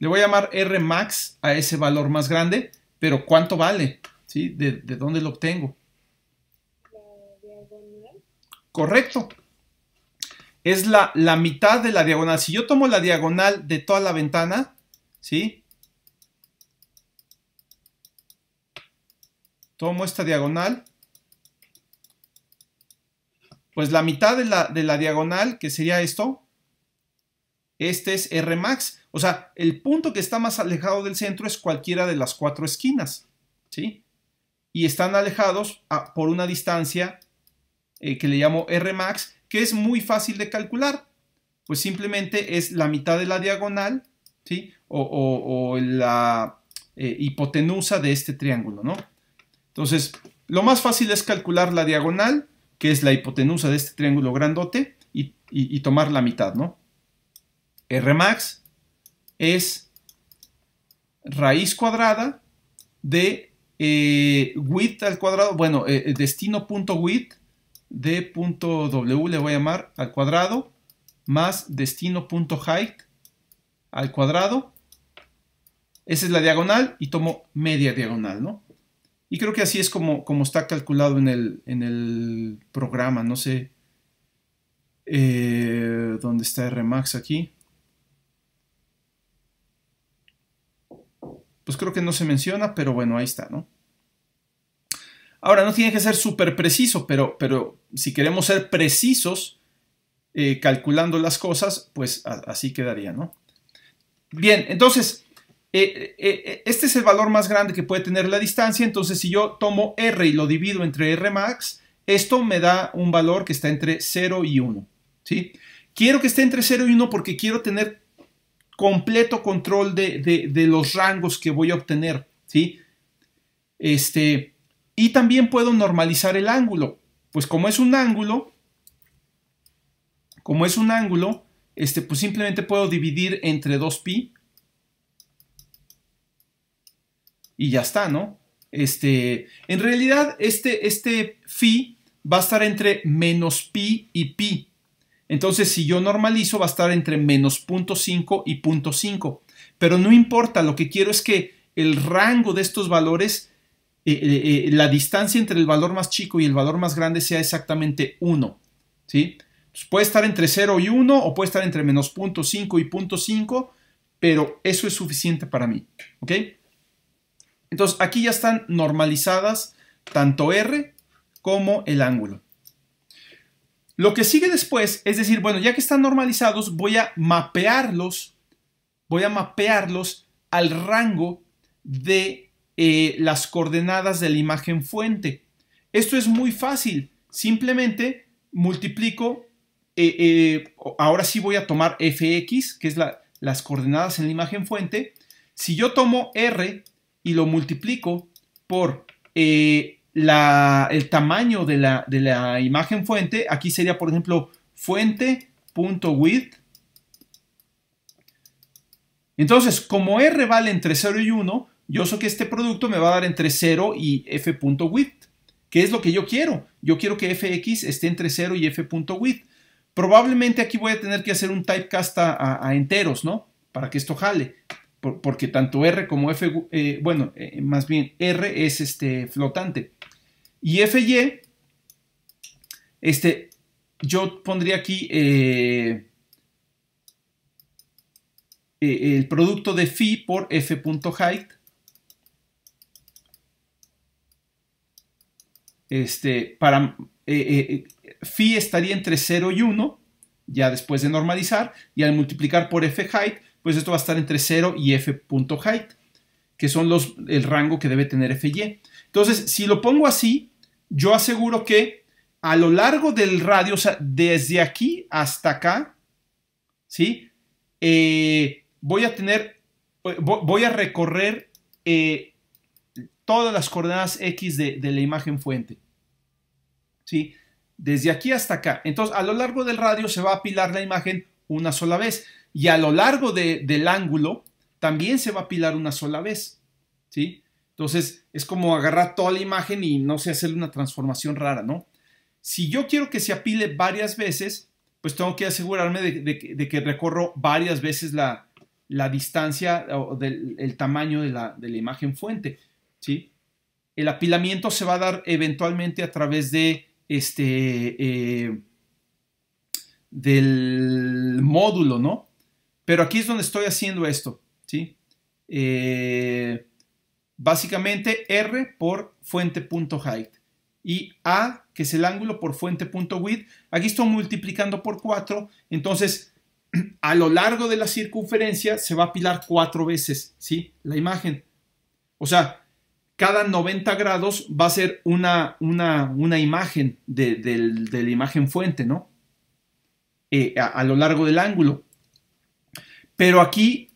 Le voy a llamar R max a ese valor más grande, pero ¿cuánto vale? ¿Sí? ¿De dónde lo obtengo? La diagonal. Correcto. Es la mitad de la diagonal. Si yo tomo la diagonal de toda la ventana, ¿sí? Tomo esta diagonal. Pues la mitad de la diagonal, que sería esto, este es R max. O sea, el punto que está más alejado del centro es cualquiera de las 4 esquinas, ¿sí? Y están alejados por una distancia que le llamo R max, que es muy fácil de calcular. Pues simplemente es la mitad de la diagonal, ¿sí? O la hipotenusa de este triángulo, ¿no? Entonces, lo más fácil es calcular la diagonal, que es la hipotenusa de este triángulo grandote, y tomar la mitad, ¿no? R max es raíz cuadrada de width al cuadrado, bueno, destino.width de punto W le voy a llamar al cuadrado, más destino.height al cuadrado. Esa es la diagonal y tomo media diagonal, ¿no? Y creo que así es como está calculado en el programa. No sé dónde está R max aquí. Pues creo que no se menciona, pero bueno, ahí está, ¿no? Ahora, no tiene que ser súper preciso, pero si queremos ser precisos calculando las cosas, pues así quedaría, ¿no? Bien, entonces, este es el valor más grande que puede tener la distancia. Entonces, si yo tomo R y lo divido entre R max, esto me da un valor que está entre 0 y 1, ¿sí? Quiero que esté entre 0 y 1 porque quiero tener completo control de los rangos que voy a obtener, ¿sí? Y también puedo normalizar el ángulo. Pues como es un ángulo, pues simplemente puedo dividir entre 2pi y ya está, ¿no? En realidad, este phi va a estar entre menos pi y pi. Entonces, si yo normalizo, va a estar entre menos 0.5 y 0.5. Pero no importa, lo que quiero es que el rango de estos valores, la distancia entre el valor más chico y el valor más grande sea exactamente 1, ¿sí? Pues puede estar entre 0 y 1 o puede estar entre menos 0.5 y 0.5, pero eso es suficiente para mí, ¿ok? Entonces, aquí ya están normalizadas tanto R como el ángulo. Lo que sigue después, es decir, bueno, ya que están normalizados, voy a mapearlos al rango de las coordenadas de la imagen fuente. Esto es muy fácil. Simplemente multiplico, ahora sí voy a tomar fx, que es las coordenadas en la imagen fuente. Si yo tomo R y lo multiplico por el tamaño de la imagen fuente, aquí sería, por ejemplo, fuente.width. Entonces, como R vale entre 0 y 1, yo sé que este producto me va a dar entre 0 y f.width, que es lo que yo quiero. Yo quiero que fx esté entre 0 y f.width. Probablemente aquí voy a tener que hacer un typecast a enteros, ¿no? Para que esto jale. Porque tanto R como F, más bien R es flotante. Y FY, yo pondría aquí el producto de phi por f.height. Phi estaría entre 0 y 1, ya después de normalizar, y al multiplicar por f_height, pues esto va a estar entre 0 y f.height, que son el rango que debe tener FY. Entonces, si lo pongo así, yo aseguro que a lo largo del radio, o sea, desde aquí hasta acá, ¿sí? Voy a tener voy a recorrer todas las coordenadas X de la imagen fuente. ¿Sí? Desde aquí hasta acá. Entonces, a lo largo del radio se va a apilar la imagen una sola vez. Y a lo largo del ángulo también se va a apilar una sola vez. ¿Sí? Entonces, es como agarrar toda la imagen y no sé, hacerle una transformación rara, ¿no? Si yo quiero que se apile varias veces, pues tengo que asegurarme de que recorro varias veces la distancia o el tamaño de la imagen fuente. ¿Sí? El apilamiento se va a dar eventualmente a través de del módulo, ¿no? Pero aquí es donde estoy haciendo esto, ¿sí? Básicamente R por fuente.height y A, que es el ángulo, por fuente.width. Aquí estoy multiplicando por 4, entonces a lo largo de la circunferencia se va a apilar 4 veces, ¿sí? La imagen. O sea, cada 90 grados va a ser una imagen de la imagen fuente, ¿no? A lo largo del ángulo. Pero aquí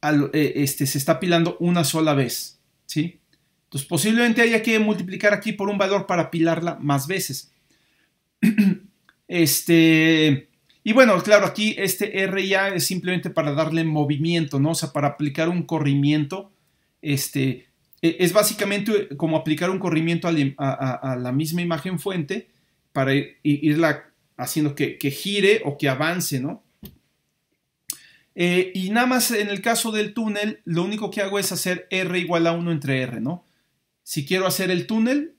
se está apilando una sola vez, ¿sí? Entonces posiblemente haya que multiplicar aquí por un valor para apilarla más veces. Y bueno, claro, aquí este R ya es simplemente para darle movimiento, ¿no? O sea, para aplicar un corrimiento, es básicamente como aplicar un corrimiento a la misma imagen fuente para irla haciendo que gire o que avance, ¿no? Y nada más en el caso del túnel, lo único que hago es hacer R igual a 1 entre R, ¿no? Si quiero hacer el túnel,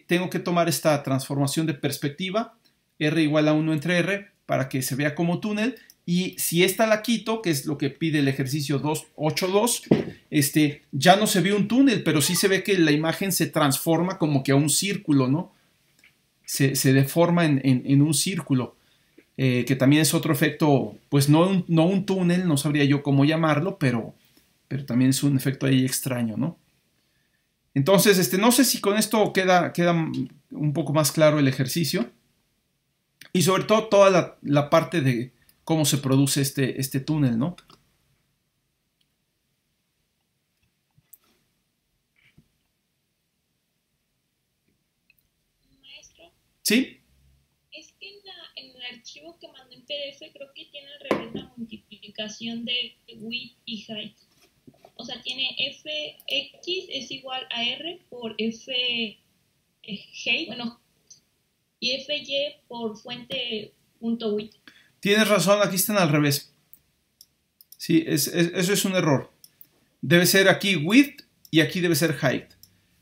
tengo que tomar esta transformación de perspectiva, R igual a 1 entre R, para que se vea como túnel. Y si esta la quito, que es lo que pide el ejercicio 2.8.2, ya no se ve un túnel, pero sí se ve que la imagen se transforma como que a un círculo, ¿no? Se deforma en un círculo, que también es otro efecto, pues no un túnel, no sabría yo cómo llamarlo, pero también es un efecto ahí extraño, ¿no? Entonces, no sé si con esto queda un poco más claro el ejercicio. Y sobre todo toda la parte de cómo se produce este túnel, ¿no? Maestro, ¿Sí? es que en el archivo que mandó en PDF creo que tiene al revés la multiplicación de width y height. O sea, tiene fx es igual a r por f height, bueno, y fy por fuente.width. Tienes razón, aquí están al revés. Sí, eso es un error. Debe ser aquí width y aquí debe ser height.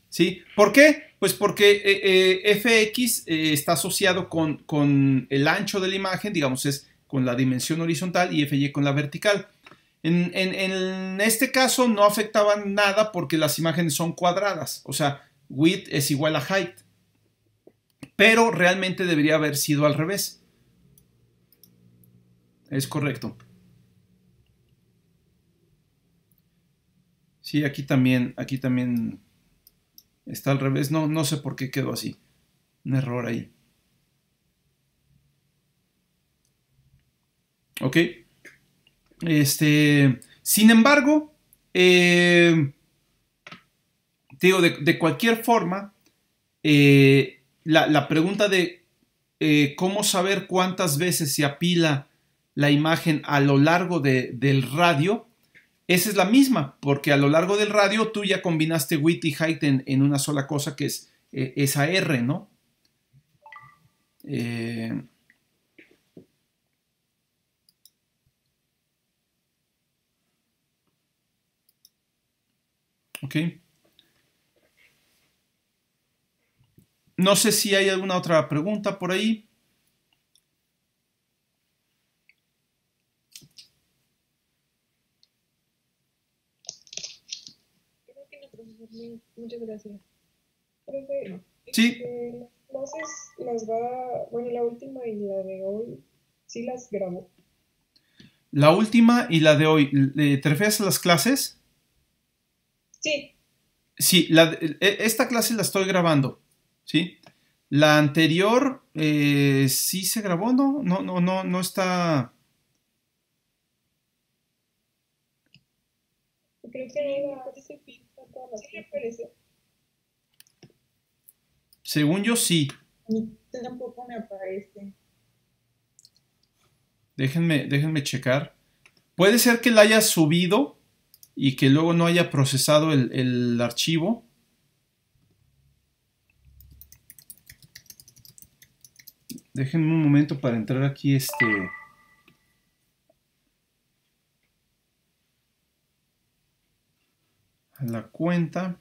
¿Sí? ¿Por qué? Pues porque fx está asociado con el ancho de la imagen, digamos, es con la dimensión horizontal, y fy con la vertical. En este caso no afectaban nada porque las imágenes son cuadradas, o sea, width es igual a height. Pero realmente debería haber sido al revés. Es correcto. Sí, aquí también está al revés. No sé por qué quedó así. Un error ahí. Ok. Sin embargo, digo, de cualquier forma, la pregunta de cómo saber cuántas veces se apila la imagen a lo largo del radio, esa es la misma, porque a lo largo del radio tú ya combinaste width y height en una sola cosa, que es esa R, ¿no? Ok. No sé si hay alguna otra pregunta por ahí. Creo que no, profesor. Muchas gracias. Profe, Sí. las clases las va, bueno, la última y la de hoy, sí las grabó. La última y la de hoy, ¿te refieres a las clases? Sí. Sí, esta clase la estoy grabando, ¿sí? La anterior, sí se grabó, ¿no? No está... Parece pizza todas las ¿sí aparece? Según yo, sí. A mí tampoco me aparece. Déjenme checar. Puede ser que la haya subido y que luego no haya procesado el archivo. Déjenme un momento para entrar aquí a la cuenta.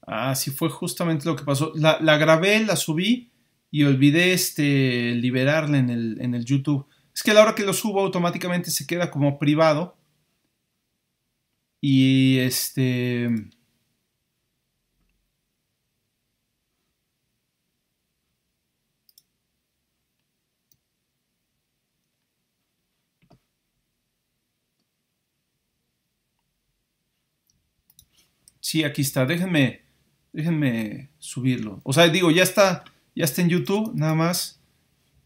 Ah, sí fue justamente lo que pasó. La grabé, la subí y olvidé liberarla en el YouTube. Es que a la hora que lo subo automáticamente se queda como privado. Y sí, aquí está. Déjenme subirlo. O sea, digo, ya está en YouTube, nada más.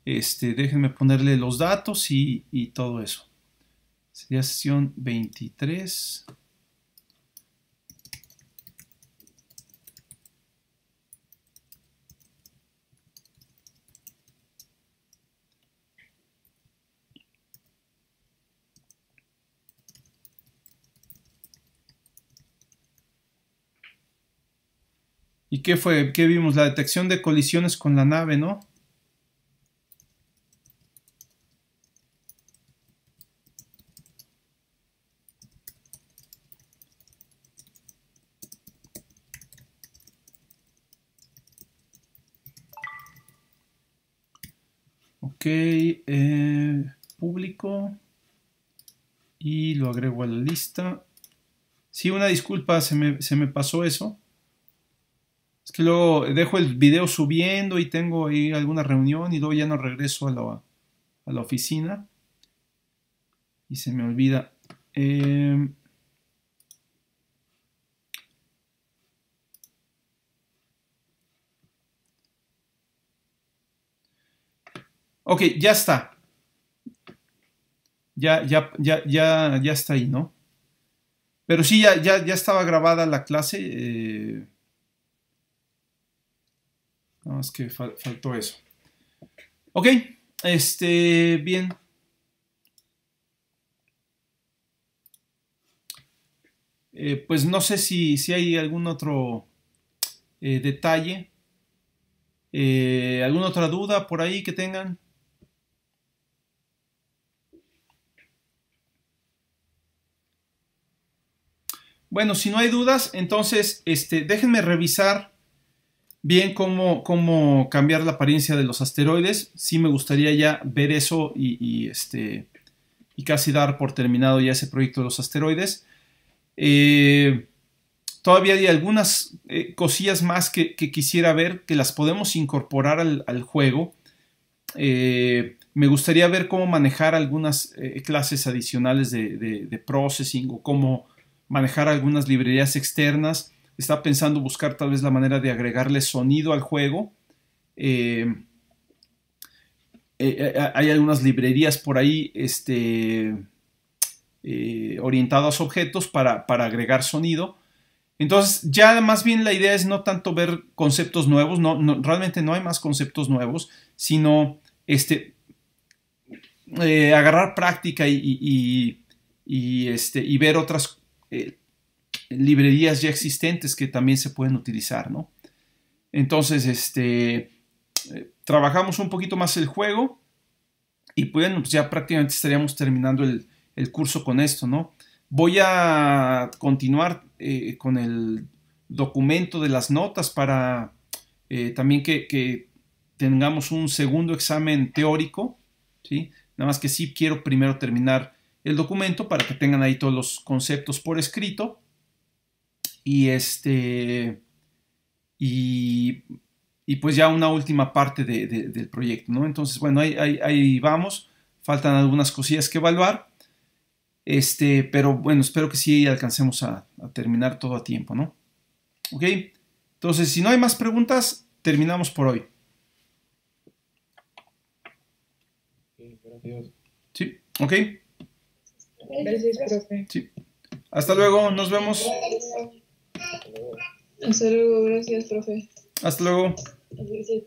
Déjenme ponerle los datos y todo eso. Sería sesión 23. ¿Y qué fue? ¿Qué vimos? La detección de colisiones con la nave, ¿no? Ok, público. Y lo agrego a la lista. Sí, una disculpa, se me pasó eso. Es que luego dejo el video subiendo y tengo ahí alguna reunión y luego ya no regreso a la oficina. Y se me olvida. Ok, ya está. Ya está ahí, ¿no? Pero sí, ya estaba grabada la clase. Nada más que faltó eso. Ok, bien. Pues no sé si hay algún otro detalle. ¿Alguna otra duda por ahí que tengan? Bueno, si no hay dudas, entonces déjenme revisar bien cómo cambiar la apariencia de los asteroides. Sí me gustaría ya ver eso y casi dar por terminado ya ese proyecto de los asteroides. Todavía hay algunas cosillas más que quisiera ver, que las podemos incorporar al juego. Me gustaría ver cómo manejar algunas clases adicionales de processing o cómo manejar algunas librerías externas. Estaba pensando buscar tal vez la manera de agregarle sonido al juego. Hay algunas librerías por ahí orientadas a objetos para agregar sonido. Entonces ya más bien la idea es no tanto ver conceptos nuevos, realmente no hay más conceptos nuevos, sino agarrar práctica y ver otras librerías ya existentes que también se pueden utilizar, ¿no? Entonces, trabajamos un poquito más el juego y bueno, pues ya prácticamente estaríamos terminando el curso con esto, ¿no? Voy a continuar con el documento de las notas para también que tengamos un segundo examen teórico, ¿sí? Nada más que sí quiero primero terminar el documento para que tengan ahí todos los conceptos por escrito. Y y pues ya una última parte del proyecto, ¿no? Entonces, bueno, ahí vamos. Faltan algunas cosillas que evaluar. Pero bueno, espero que sí alcancemos a terminar todo a tiempo, ¿no? Ok. Entonces, si no hay más preguntas, terminamos por hoy. Gracias. Sí, ok. Gracias, profe. Sí. Hasta luego, nos vemos. Hasta luego, gracias, profe. Hasta luego. Gracias.